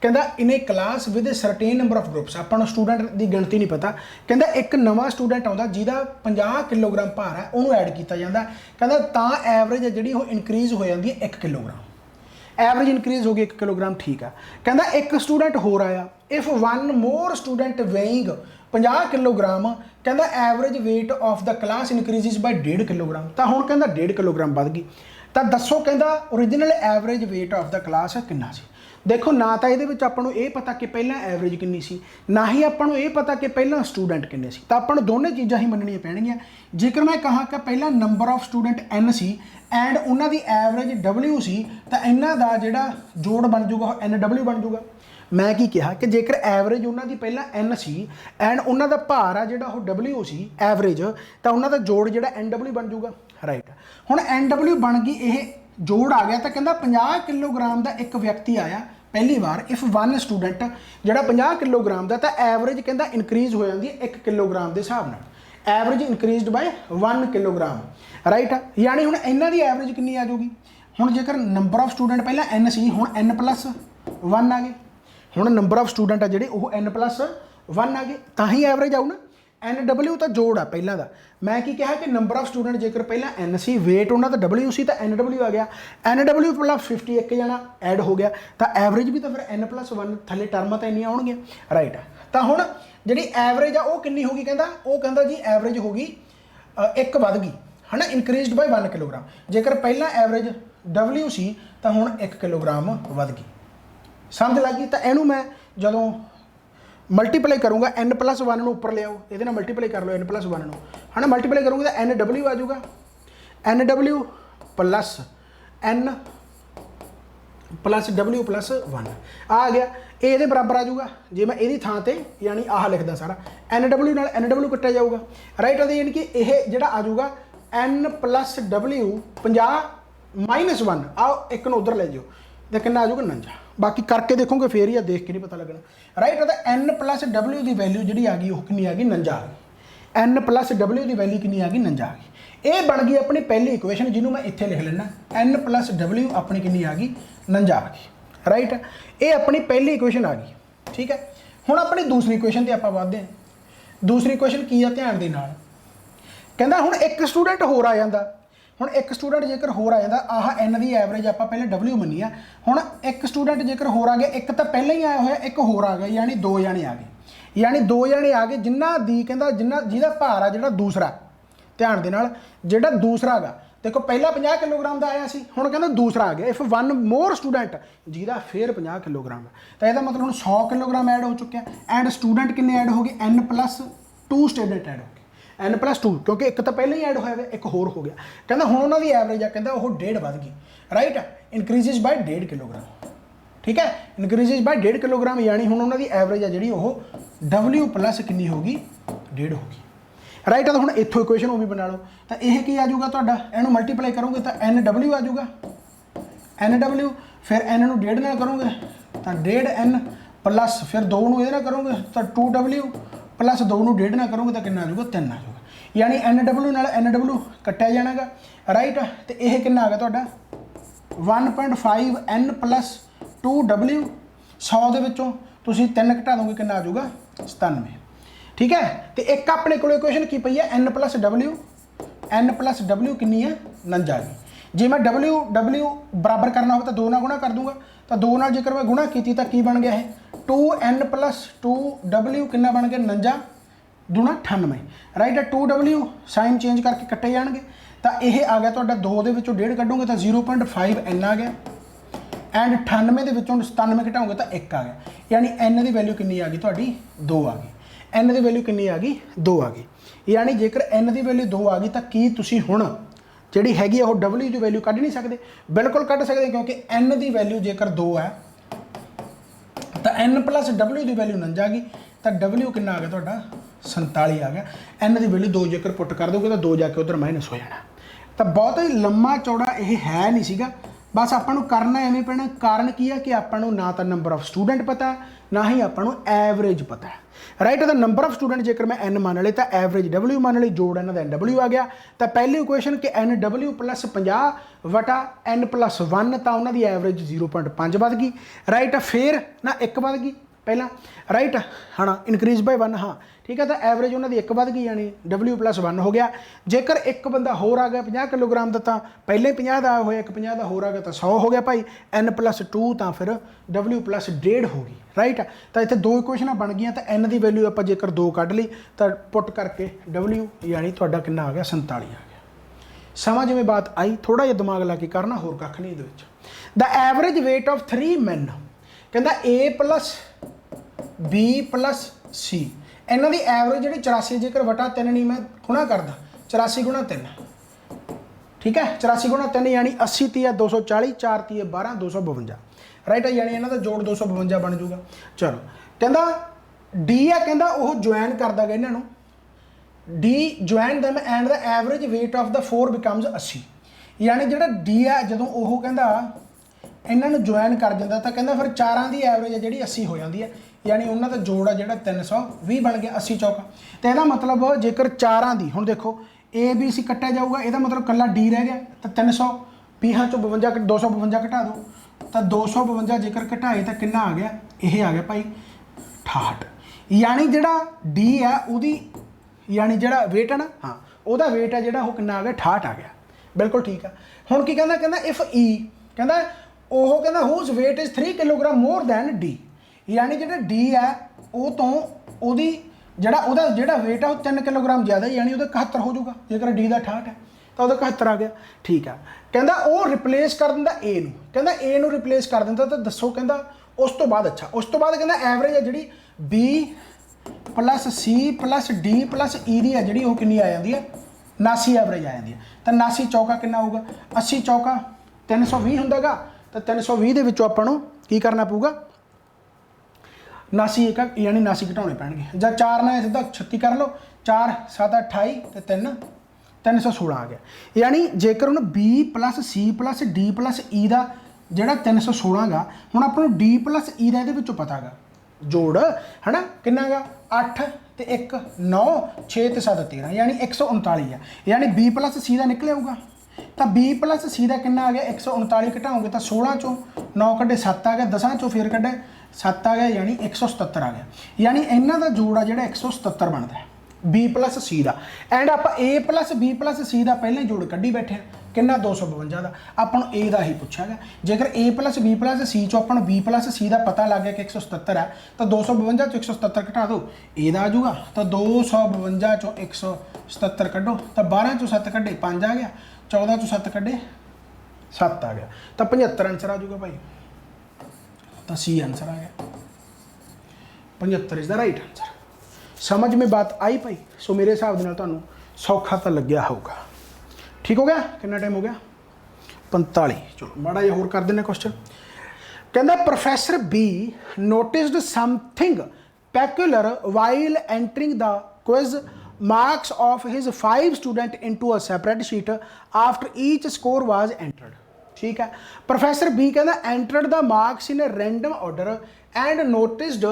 कहता in a class with certain number of groups, अपन स्टूडेंट की गिणती नहीं पता, कहता एक नवा स्टूडेंट आता जिदा 50 किलोग्राम भार है उन्होंने ऐड किया जाता, कहता तो एवरेज है जी इनक्रीज़ हो जाती है 1 किलोग्राम, एवरेज इनक्रीज़ हो गई 1 किलोग्राम, ठीक है। कहता एक स्टूडेंट होर आया, if one more student weighing 50 kilogram, कहता average weight of the class increases by 1.5 kilogram, तो हुण कहता 1.5 किलोग्राम बढ़ गई, तो दसो कहता original average weight of the class कितना सी। देखो ना तो ये आपको ये पता कि पहला एवरेज कितनी सी, ना ही आपको ये पता कि पहला स्टूडेंट किन्ने सी, तो आपको दोनों चीज़ा ही मननिया पैणगियां। जेकर मैं कहा कि पहला नंबर ऑफ स्टूडेंट n सी एंड उन्होंने एवरेज w सी, तो इन्हों का जोड़ा जोड़ बन जूगा NW बन जूगा। मैं की कहा कि जेकर एवरेज उन्होंने पहला n सी एंड उन्हों का भार आ जोड़ा w सी एवरेज, तो उन्हों का जोड़ जो NW बन जूगा, राइट। हुण NW बन गई, ये जोड़ आ गया, तो कहता 50 किलोग्राम का एक व्यक्ति आया पहली बार, इफ वन स्टूडेंट जोड़ा 50 किलोग्राम का, तो एवरेज कहता इनक्रीज़ हो जाती है 1 किलोग्राम के हिसाब नाल, एवरेज इनक्रीज़ड बाय 1 किलोग्राम, राइट। यानी हुण इन्हां दी एवरेज कितनी आ जाऊगी। हुण जेकर नंबर ऑफ स्टूडेंट पहला n सी, हुण n+1 आ गए, हुण नंबर ऑफ स्टूडेंट आ जिहड़े वो n+1 आ गए, तां ही एवरेज आऊ ना। NW तो जोड़ आ पहला का, मैं की कहा कि नंबर ऑफ स्टूडेंट जेकर पहला n सी, वेट उन्होंने तो W सी, तो NW आ गया, NW प्लस 51 जना ऐड हो गया, तो एवरेज भी तो फिर n+1 थले टर्म तो इन्नियां आउणगियां, राइट। तो हुण जिहड़ी एवरेज आ वो कितनी होगी, कहता जी एवरेज होगी 1 वध गई, है ना, इनक्रीज़ड बाय 1 किलोग्राम। जेकर पहला एवरेज W सी, तो हुण 1 किलोग्राम वध गई, समझ लगी। तो इनू मैं जदों मल्टीप्लाई करूँगा n+1 उपर ले आओ, ये मल्टीप्लाई कर लो n+1 है ना, मल्टीप्लाई करूँगा तो NW आ जाऊगा, NW plus N plus W+1 आ गया। ਇਹ ਇਹਦੇ ਬਰਾਬਰ ਆ ਜਾਊਗਾ ਜੇ ਮੈਂ ਇਹਦੀ ਥਾਂ ਤੇ ਯਾਨੀ ਆਹ ਲਿਖਦਾ ਸਾਰਾ NW ਨਾਲ NW ਕੱਟਿਆ ਜਾਊਗਾ ਰਾਈਟ। ਉਹਦੇ ਯਾਨੀ ਕਿ ਇਹ ਜਿਹੜਾ ਆ ਜਾਊਗਾ N + W 50 -1 ਆ ਇੱਕ ਨੂੰ ਉਧਰ ਲੈ ਜਾਓ ਤੇ ਕਿੰਨਾ ਆ ਜਾਊਗਾ 49। ਬਾਕੀ ਕਰਕੇ ਦੇਖੋਗੇ ਫੇਰ ਹੀ ਆ, ਦੇਖ ਕੇ ਨਹੀਂ ਪਤਾ ਲੱਗਣਾ ਰਾਈਟ। ਉਹਦਾ N + W ਦੀ ਵੈਲਿਊ ਜਿਹੜੀ ਆ ਗਈ ਉਹ ਕਿੰਨੀ ਆ ਗਈ 49 ਆ ਗਈ। N + W ਦੀ ਵੈਲਿਊ ਕਿੰਨੀ ਆ ਗਈ 49 ਆ ਗਈ। ਇਹ ਬਣ ਗਈ ਆਪਣੀ ਪਹਿਲੀ ਇਕੁਏਸ਼ਨ ਜਿਹਨੂੰ ਮੈਂ ਇੱਥੇ ਲਿਖ ਲੈਣਾ N + W ਆਪਣੀ ਕਿੰਨੀ ਆ ਗਈ 49 ਆ ਗਈ ਰਾਈਟ। ਇਹ ਆਪਣੀ ਪਹਿਲੀ ਇਕੁਏਸ਼ਨ ਆ ਗਈ ਠੀਕ ਹੈ। ਹੁਣ ਆਪਣੀ ਦੂਸਰੀ ਇਕੁਏਸ਼ਨ ਤੇ ਆਪਾਂ ਵਧਦੇ ਹਾਂ। ਦੂਸਰੀ ਇਕੁਏਸ਼ਨ ਕੀ ਆ ਧਿਆਨ ਦੇ ਨਾਲ, ਕਹਿੰਦਾ ਹੁਣ ਇੱਕ ਸਟੂਡੈਂਟ ਹੋਰ ਆ ਜਾਂਦਾ। ਹੁਣ ਇੱਕ ਸਟੂਡੈਂਟ ਜੇਕਰ ਹੋਰ ਆ ਜਾਂਦਾ ਆਹ N ਦੀ ਐਵਰੇਜ ਆਪਾਂ ਪਹਿਲੇ W ਮੰਨੀ ਆ। ਹੁਣ ਇੱਕ ਸਟੂਡੈਂਟ ਜੇਕਰ ਹੋਰ ਆ ਗਿਆ, ਇੱਕ ਤਾਂ ਪਹਿਲਾਂ ਹੀ ਆਇਆ ਹੋਇਆ ਇੱਕ ਹੋਰ ਆ ਗਿਆ ਯਾਨੀ 2 ਜਾਣੇ ਆ ਗਏ। ਯਾਨੀ 2 ਜਾਣੇ ਆ ਗਏ ਜਿਨ੍ਹਾਂ ਦੀ ਕਹਿੰਦਾ ਜਿਹਦਾ ਭਾਰ ਆ ਜਿਹੜਾ ਦੂਸਰਾ, ਧਿਆਨ ਦੇ ਨਾਲ ਜਿਹੜਾ ਦੂਸਰਾ ਹੈਗਾ ਦੇਖੋ ਪਹਿਲਾਂ 50 ਕਿਲੋਗ੍ਰਾਮ ਦਾ ਆਇਆ ਸੀ, ਹੁਣ ਕਹਿੰਦਾ ਦੂਸਰਾ ਆ ਗਿਆ ਇਫ 1 ਮੋਰ ਸਟੂਡੈਂਟ ਜਿਹਦਾ ਫਿਰ 50 ਕਿਲੋਗ੍ਰਾਮ ਹੈ ਤਾਂ ਇਹਦਾ ਮਤਲਬ ਹੁਣ 100 ਕਿਲੋਗ੍ਰਾਮ ਐਡ ਹੋ ਚੁੱਕਿਆ। ਐਂਡ ਸਟੂਡੈਂਟ ਕਿੰਨੇ ਐਡ ਹੋ ਗਏ N + 2 ਸਟੂਡੈਂਟ ਐਡ ਹੋ ਗਏ N + 2 ਕਿਉਂਕਿ ਇੱਕ ਤਾਂ ਪਹਿਲਾਂ ਹੀ ਐਡ ਹੋਇਆ ਹੋਇਆ ਇੱਕ ਹੋਰ ਹੋ ਗਿਆ। ਕਹਿੰਦਾ ਹੁਣ ਉਹਨਾਂ ਦੀ ਐਵਰੇਜ ਆ ਕਹਿੰਦਾ ਉਹ 1.5 ਵੱਧ ਗਈ ਰਾਈਟ। ਇਨਕਰੀਜ਼ਸ ਬਾਈ 1.5 ਕਿਲੋਗ੍ਰਾਮ ਠੀਕ ਹੈ। ਇਨਕਰੀਜ਼ਸ ਬਾਈ 1.5 ਕਿਲੋਗ੍ਰਾਮ ਯਾਨੀ ਹੁਣ ਉਹਨਾਂ ਦੀ ਐਵਰੇਜ ਆ ਜਿਹੜੀ ਉਹ W + ਕਿੰਨੀ ਹੋ ਗਈ 1.5 ਹੋ ਗਈ ਰਾਈਟ। ਤਾਂ ਹੁਣ ਇੱਥੋਂ ਇਕੁਏਸ਼ਨ ਉਹ ਵੀ ਬਣਾ ਲਓ ਤਾਂ ਇਹ ਕੀ ਆ ਜਾਊਗਾ ਤੁਹਾਡਾ, ਇਹਨੂੰ ਮਲਟੀਪਲਾਈ ਕਰੋਗੇ ਤਾਂ NW ਆ ਜਾਊਗਾ NW, ਫਿਰ N ਨੂੰ 1.5 ਨਾਲ ਕਰੋਗੇ ਤਾਂ 1.5 N ਪਲੱਸ ਫਿਰ 2 ਨੂੰ ਇਹਦੇ ਨਾਲ ਕਰੋਗੇ ਤਾਂ 2W ਪਲੱਸ 2 ਨੂੰ 1.5 ਨਾਲ ਕਰੋਗੇ ਤਾਂ ਕਿੰਨਾ ਆ ਜਾਊਗਾ 3 ਆ ਜਾਊਗਾ। ਯਾਨੀ NW ਨਾਲ NW ਕੱਟਿਆ ਜਾਣਾਗਾ ਰਾਈਟ। ਤੇ ਇਹ ਕਿੰਨਾ ਆ ਗਿਆ ਤੁਹਾਡਾ 1.5 N + 2W। 100 ਦੇ ਵਿੱਚੋਂ ਤੁਸੀਂ 3 ਘਟਾ ਦੋਗੇ ਕਿੰਨਾ ਆ ਜਾਊਗਾ 97 ਠੀਕ ਹੈ। ਤੇ ਇੱਕ ਆਪਣੇ ਕੋਲ ਇਕੁਏਸ਼ਨ ਕੀ ਪਈ ਹੈ N + W ਕਿੰਨੀ ਹੈ 49 ਆ ਗਈ। ਜੇ ਮੈਂ W ਬਰਾਬਰ ਕਰਨਾ ਹੋਵੇ ਤਾਂ 2 ਨਾਲ ਗੁਣਾ ਕਰ ਦੂੰਗਾ ਤਾਂ 2 ਨਾਲ ਜੇਕਰ ਮੈਂ ਗੁਣਾ ਕੀਤੀ ਤਾਂ ਕੀ ਬਣ ਗਿਆ ਇਹ 2N + 2W ਕਿੰਨਾ ਬਣ ਗਿਆ 49 ਦੂਣਾ 98 ਰਾਈਟ। 2W ਸਾਈਨ ਚੇਂਜ ਕਰਕੇ ਕੱਟੇ ਜਾਣਗੇ ਤਾਂ ਇਹ ਆ ਗਿਆ ਤੁਹਾਡਾ 2 ਦੇ ਵਿੱਚੋਂ 1.5 ਕੱਢੋਗੇ ਤਾਂ 0.5 N ਆ ਗਿਆ ਐਂਡ 98 ਦੇ ਵਿੱਚੋਂ 97 ਘਟਾਓਗੇ ਤਾਂ 1 ਆ ਗਿਆ। ਯਾਨੀ N ਦੀ ਵੈਲਿਊ ਕਿੰਨੀ ਆ ਗਈ ਤੁਹਾਡੀ 2 ਆ ਗਈ। N ਦੀ ਵੈਲਿਊ ਕਿੰਨੀ ਆ ਗਈ 2 ਆ ਗਈ। ਯਾਨੀ ਜੇਕਰ N ਦੀ ਵੈਲਿਊ 2 ਆ ਗਈ ਤਾਂ ਕੀ ਤੁਸੀਂ ਹੁਣ ਜਿਹੜੀ ਹੈਗੀ ਉਹ W ਦੀ ਵੈਲਿਊ ਕੱਢ ਨਹੀਂ ਸਕਦੇ? ਬਿਲਕੁਲ ਕੱਢ ਸਕਦੇ ਕਿਉਂਕਿ N ਦੀ ਵੈਲਿਊ ਜੇਕਰ 2 ਹੈ ਤਾਂ N + W ਦੀ ਵੈਲਿਊ 49 ਆ ਗਈ ਤਾਂ W ਕਿੰਨਾ ਆ ਗਿਆ ਤੁਹਾਡਾ 47 ਆ ਗਿਆ। N ਦੀ ਵੈਲਿਊ 2 ਜੇਕਰ ਪੁੱਟ ਕਰ ਦੋਗੇ ਤਾਂ 2 ਜਾ ਕੇ ਉਧਰ ਮਾਈਨਸ ਹੋ ਜਾਣਾ। ਤਾਂ ਬਹੁਤ ਹੀ ਲੰਮਾ ਚੌੜਾ ਇਹ ਹੈ ਨਹੀਂ ਸੀਗਾ, ਬਸ ਆਪਾਂ ਨੂੰ ਕਰਨਾ ਐਵੇਂ ਪੈਣਾ। ਕਾਰਨ ਕੀ ਹੈ ਕਿ ਆਪਾਂ ਨੂੰ ਨਾ ਤਾਂ ਨੰਬਰ ਆਫ ਸਟੂਡੈਂਟ ਪਤਾ ਨਾ ਹੀ ਆਪਾਂ ਨੂੰ ਐਵਰੇਜ ਪਤਾ right. The number of student ਜੇਕਰ ਮੈਂ N ਮੰਨ ਲਏ ਤਾਂ ਐਵਰੇਜ W ਮੰਨ ਲਈ, ਜੋੜ ਇਹਨਾਂ ਦਾ NW ਆ ਗਿਆ। ਤਾਂ ਪਹਿਲੀ ਇਕੁਏਸ਼ਨ ਕਿ NW + 50 ਵਟਾ N + 1 ਤਾਂ ਉਹਨਾਂ ਦੀ ਐਵਰੇਜ 0.5 ਵੱਧ ਗਈ ਰਾਈਟ। ਫਿਰ ਨਾ 1 ਵੱਧ ਗਈ ਪਹਿਲਾਂ ਰਾਈਟ ਹਾਂ ਇਨਕਰੀਜ਼ ਬਾਈ 1 ਹਾਂ ਠੀਕ ਹੈ। ਤਾਂ ਐਵਰੇਜ ਉਹਨਾਂ ਦੀ 1 ਵੱਧ ਗਈ ਯਾਨੀ W + 1 ਹੋ ਗਿਆ। ਜੇਕਰ ਇੱਕ ਬੰਦਾ ਹੋਰ ਆ ਗਿਆ 50 ਕਿਲੋਗ੍ਰਾਮ ਦਾ ਤਾਂ ਪਹਿਲੇ 50 ਦਾ ਹੋਇਆ, ਇੱਕ 50 ਦਾ ਹੋਰ ਆ ਗਿਆ ਤਾਂ 100 ਹੋ ਗਿਆ ਭਾਈ। N + 2 ਤਾਂ ਫਿਰ W + 1.5 ਹੋ ਗਈ ਰਾਈਟ। ਤਾਂ ਇੱਥੇ 2 ਇਕੁਏਸ਼ਨਾਂ ਬਣ ਗਈਆਂ ਤਾਂ N ਦੀ ਵੈਲਿਊ ਆਪਾਂ ਜੇਕਰ 2 ਕੱਢ ਲਈ ਤਾਂ ਪੁੱਟ ਕਰਕੇ W ਯਾਨੀ ਤੁਹਾਡਾ ਕਿੰਨਾ ਆ ਗਿਆ 47 ਆ ਗਿਆ। ਸਮਝ ਜਿਵੇਂ ਬਾਤ ਆਈ? ਥੋੜਾ ਜਿਹਾ ਦਿਮਾਗ ਲਾ ਕੇ ਕਰਨਾ, ਹੋਰ ਕੱਖ ਨਹੀਂ ਇਹਦੇ ਵਿੱਚ। ਦਾ ਐਵਰੇਜ weight ਆਫ 3 men ਕਹਿੰਦਾ A + B + C ਇਹਨਾਂ ਦੀ ਐਵਰੇਜ ਜਿਹੜੀ 84 ਜੇਕਰ ਵਟਾ 3 ਨਹੀਂ ਮੈਂ ਗੁਣਾ ਕਰਦਾ 84 × 3 ਠੀਕ ਹੈ। 84 × 3 ਯਾਨੀ 80 × 240 4 × 12 252 ਰਾਈਟ ਹੈ। ਯਾਨੀ ਇਹਨਾਂ ਦਾ ਜੋੜ 252 ਬਣ ਜਾਊਗਾ। ਚਲੋ ਕਹਿੰਦਾ D ਆ ਕਹਿੰਦਾ ਉਹ ਜੁਆਇਨ ਕਰਦਾ ਗਾ ਇਹਨਾਂ ਨੂੰ D join them and the average weight of the 4 becomes 80 ਯਾਨੀ ਜਿਹੜਾ D ਆ ਜਦੋਂ ਉਹ ਕਹਿੰਦਾ ਇਹਨਾਂ ਨੂੰ ਜੁਆਇਨ ਕਰ ਜਾਂਦਾ ਤਾਂ ਕਹਿੰਦਾ ਫਿਰ ਚਾਰਾਂ ਦੀ ਐਵਰੇਜ ਜਿਹੜੀ 80 ਹੋ ਜਾਂਦੀ ਹੈ। ਯਾਨੀ ਉਹਨਾਂ ਦਾ ਜੋੜ ਆ ਜਿਹੜਾ 320 ਬਣ ਗਿਆ 80 ਚੌਕਾ। ਤੇ ਇਹਦਾ ਮਤਲਬ ਜੇਕਰ ਚਾਰਾਂ ਦੀ ਹੁਣ ਦੇਖੋ A B C ਕੱਟਿਆ ਜਾਊਗਾ ਇਹਦਾ ਮਤਲਬ ਕੱਲਾ D ਰਹਿ ਗਿਆ ਤਾਂ 300 20 ਚੋਂ 52 252 ਘਟਾ ਦਿਓ ਤਾਂ 252 ਜੇਕਰ ਘਟਾਏ ਤਾਂ ਕਿੰਨਾ ਆ ਗਿਆ? ਇਹ ਆ ਗਿਆ ਭਾਈ 68। ਯਾਨੀ ਜਿਹੜਾ D ਆ ਉਹਦੀ ਯਾਨੀ ਜਿਹੜਾ weight ਹੈ ਨਾ ਹਾਂ ਉਹਦਾ weight ਆ ਜਿਹੜਾ ਉਹ ਕਿੰਨਾ ਆ ਗਿਆ 68 ਆ ਗਿਆ। ਬਿਲਕੁਲ ਠੀਕ ਆ। ਹੁਣ ਕੀ ਕਹਿੰਦਾ ਇਫ E ਕਹਿੰਦਾ ਉਹ ਕਹਿੰਦਾ whose weight is 3 kilogram more than D ਯਾਨੀ ਜਿਹੜਾ D ਹੈ ਉਹ ਤੋਂ ਉਹਦੀ ਜਿਹੜਾ weight ਆ ਉਹ 3 ਕਿਲੋਗ੍ਰਾਮ ਜ਼ਿਆਦਾ ਯਾਨੀ ਉਹਦਾ 71 ਹੋ ਜਾਊਗਾ। ਜੇਕਰ D ਦਾ 68 ਹੈ ਤਾਂ ਉਹਦਾ 71 ਆ ਗਿਆ ਠੀਕ ਆ। ਕਹਿੰਦਾ ਉਹ ਰਿਪਲੇਸ ਕਰ ਦਿੰਦਾ A ਨੂੰ, ਕਹਿੰਦਾ A ਨੂੰ ਰਿਪਲੇਸ ਕਰ ਦਿੰਦਾ ਤਾਂ ਦੱਸੋ ਕਹਿੰਦਾ ਉਸ ਤੋਂ ਬਾਅਦ ਅੱਛਾ ਉਸ ਤੋਂ ਬਾਅਦ ਕਹਿੰਦਾ ਐਵਰੇਜ ਹੈ ਜਿਹੜੀ B + C + D + E ਦੀ ਹੈ ਜਿਹੜੀ ਉਹ ਕਿੰਨੀ ਆ ਜਾਂਦੀ ਹੈ 79 ਐਵਰੇਜ ਆ ਜਾਂਦੀ ਹੈ। ਤਾਂ 79 ਚੌਕਾ ਕਿੰਨਾ ਹੋਊਗਾ 80 ਚੌਕਾ 320 ਹੁੰਦਾਗਾ ਤਾਂ 320 ਦੇ ਵਿੱਚੋਂ ਆਪਾਂ ਨੂੰ ਕੀ ਕਰਨਾ ਪਊਗਾ नासी एक यानी नासी घटाने पैणगे जां 4 ना सीधा 36 कर लो 4 7 28 ते 3 316 आ गया। यानी जेकर हुण B plus C plus D plus E का जिहड़ा 316 गा हुण आपां नूं डी प्लस ई का इहदे विचों पता गा जोड़ है ना किन्ना गा 8 ते 1 9 6 ते 7 13 यानी 139 है। यानी बी प्लस सी का निकले आऊगा तो बी प्लस सी का कितना आ गया 139 घटाओगे तो 16 चों 9 कड्डे 7 आ गया 10 चों फिर कड्डे 7 आ गया यानी 177 आ गया। यानी इन्हों का जोड़ आ जो 177 बनता है बी प्लस सी का। एंड आप ए प्लस बी प्लस सी का पहले जोड़ कड्ढी बैठे कि 252 का अपन ए का ही पूछा गया। जेकर ए प्लस बी प्लस सी चो अपन बी प्लस सी का पता लग गया कि 177 है तो 252 चो 177 घटा दो ए का आ जाऊगा तो 252 चो 177 कड्ढो तो 12 चो 7 कड्ढे 5 आ गया 14 चो 7 कड्ढे 7 आ गया तो 75 आंसर आ जाऊगा भाई। तो सी आंसर आ गया 75 इज द राइट आंसर। समझ में बात आई भाई। सो मेरे हिसाब से तुहानू सौखा तो लग्या होगा। ठीक हो गया कितना टाइम हो गया 45। चलो माड़ा जिहा होर कर देने क्वेश्चन। कहता professor B noticed something peculiar while entering the quiz marks of his 5 student into a separate sheet after each score was entered। ठीक है प्रोफैसर बी कहता entered the marks in a random order and noticed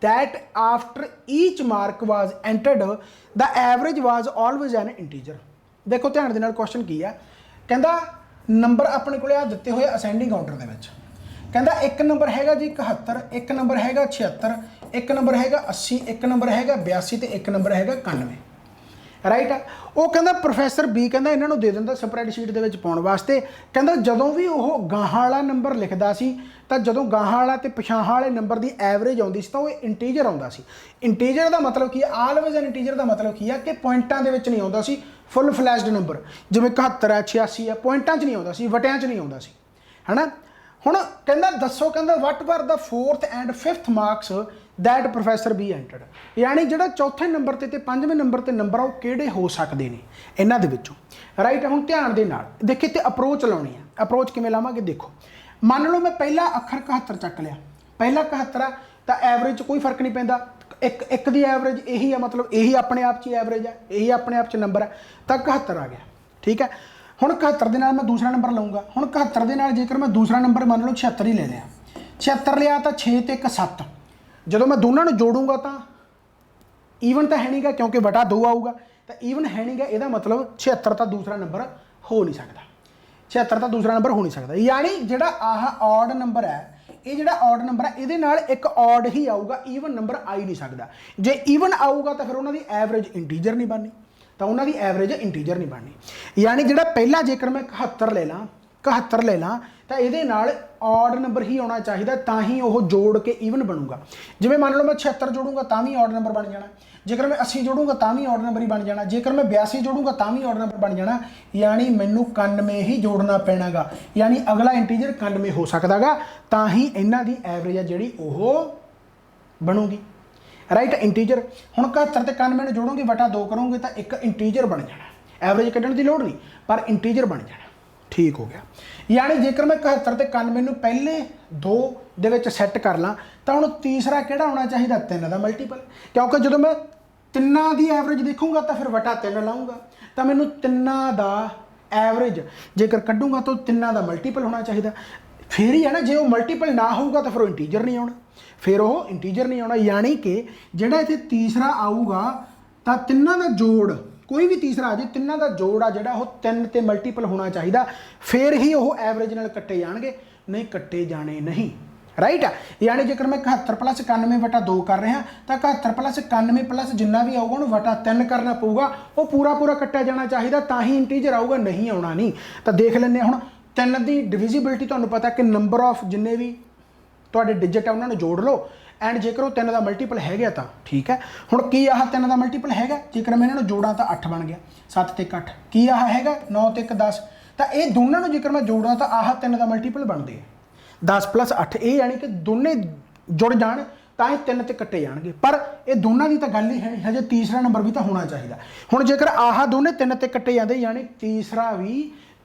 that after each mark was entered the average was always an integer। देखो ध्यान दे नाल question की है कहता नंबर अपने को आ दिते हुए असेंडिंग ऑर्डर दे विच कहता एक नंबर हैगा जी 71 एक नंबर हैगा 76 एक नंबर हैगा 80 एक नंबर हैगा 82 तो एक नंबर हैगा 91 राइट है। वो कहता प्रोफैसर बी कहता इन्हों दे दिंदा स्प्रैडशीट दे विच पाउण वास्ते कहता जदों भी वो गाहां वाला नंबर लिखदा सी तां जदों गाहां वाला ते पिछाहां वाले नंबर की एवरेज आउंदी सी तां वो इंटीजर आउंदा सी। इंटीजर का मतलब की आलवेज एन इंटीजर का मतलब की है कि पॉइंटां दे विच नहीं आउंदा सी फुल फ्लैशड नंबर जिवें 71 है 86 है पॉइंटां च नहीं आउंदा सी वटियां च नहीं आउंदा सी है ना। हुण कहंदा दसो कहंदा what were the 4th and 5th marks that professor B entered यानी जिहड़ा चौथे नंबर ते 5वें नंबर ते नंबर आ वो किहड़े हो सकते हैं इन्हां दे विचों राइट। हुण ध्यान दे नाल देखिए ते अप्रोच लाउणी है। अप्रोच किवें लावांगे देखो मान लो मैं पहला अखर 71 चक लिया पहला 71 आ तां एवरेज कोई फर्क नहीं पैंदा एक दी एवरेज यही है मतलब यही अपने आप च एवरेज है यही अपने आप च नंबर है तो 71 आ गया। ठीक है हुण 71 दे नाल मैं दूसरा नंबर लाऊंगा। हुण 71 दे नाल जेकर मैं दूसरा नंबर मान लो 76 ही ले लिया 76 लिया तो 6 ते 1 7 जो मैं दोनों जोड़ूंगा तो ईवन तो है नहीं गा क्योंकि वटा 2 आऊगा तो ईवन है नहीं गा यदा मतलब 76 तो दूसरा नंबर हो नहीं सकता 76 तो दूसरा नंबर हो नहीं सकता। यानी जोड़ा आह ऑड नंबर है ये जोड़ा ऑड नंबर है ये एक ऑड ही आऊगा ईवन नंबर आ ही नहीं सकता। जे ईवन आऊगा तो फिर उन्होंने एवरेज इंटीजर नहीं बननी तो उन्होंने एवरेज इंटीजर नहीं बननी। यानी जोड़ा पहला जेकर मैं 71 ले ला 71 ले ला तो ये ऑड नंबर ही आना चाहिए तो ही वह जोड़ के ईवन बनूगा। जिमें मान लो मैं 76 जोड़ूंगा तो भी ऑड नंबर बन जाना जेकर मैं 80 जोड़ूंगा तो भी ऑड नंबर ही बन जाना जेकर मैं 82 जोड़ूंगा तो भी ऑड नंबर बन जाना। यानी मैनू 91 ही जोड़ना पैना गा यानी अगला इंटीजर 91 हो सकता गा तो ही इन्हों की एवरेज है जी बनूगी राइट इंटीजर। हुण 71 ते 91 जोड़ोगे वटा 2 करोगे तो एक इंटीजर बन जाना एवरेज कढ़ने की लोड़ नहीं पर इंटीजर बन जाना। ठीक हो गया यानी जेकर मैं 71 ते 91 पहले 2 दे विच सैट कर ला तो हुण तीसरा किहड़ा होना चाहिए 3 का मल्टीपल क्योंकि जो मैं 3 की एवरेज देखूंगा तो फिर वटा 3 लाऊंगा तो मैनू 3 का एवरेज जेकर कढूंगा तो 3 का मल्टीपल होना चाहिए फिर ही है ना। जे वो मल्टीपल ना होगा तो फिर वो इंटीजर नहीं आना फिर वो इंटीजर नहीं आना। यानी कि जिहड़ा इत्थे तीसरा आऊगा तो 3 का जोड़ कोई भी तीसरा आ जाए 3 का जोड़ आ जिहड़ा वो 3 ते मल्टीपल होना चाहिए फिर ही वो एवरेज नाल कट्टे जाणगे नहीं कट्टे जाने नहीं राइट है। यानी जेकर मैं 71 प्लस 91 वटा 2 कर रहा तो 71 प्लस 91 प्लस जिन्ना भी आऊगा उन्होंने वटा 3 करना पऊगा वो पूरा पूरा कट्टिया जाना चाहिए तो ही इंटीजर आऊगा नहीं आना नहीं। तो देख लें हुण 3 की डिविजिबिलिटी तुहानूं पता कि नंबर ऑफ जिन्ने भी तुहाडे डिजिट है उन्होंने जोड़ लो एंड जेकर वो 3 का मल्टीपल है गया तो ठीक है। हुण की आह 3 का मल्टीपल है जेकर मैं इन्होंने जोड़ा तो 8 बन गया 7 ते 8 की आह है 9 ते 1 10 तो ये दोनों जेकर मैं जोड़ा तो आह 3 का मल्टीपल बनते हैं 10 प्लस 8 ये यानी कि दोने जुड़ जान तो ही 3 ते कट्टे जाएंगे पर ये दोनों की तो गल ही है नहीं हजे तीसरा नंबर भी तो होना चाहिए। हुण जेकर आह दोने 3 ते कट्टे जाते यानी तीसरा भी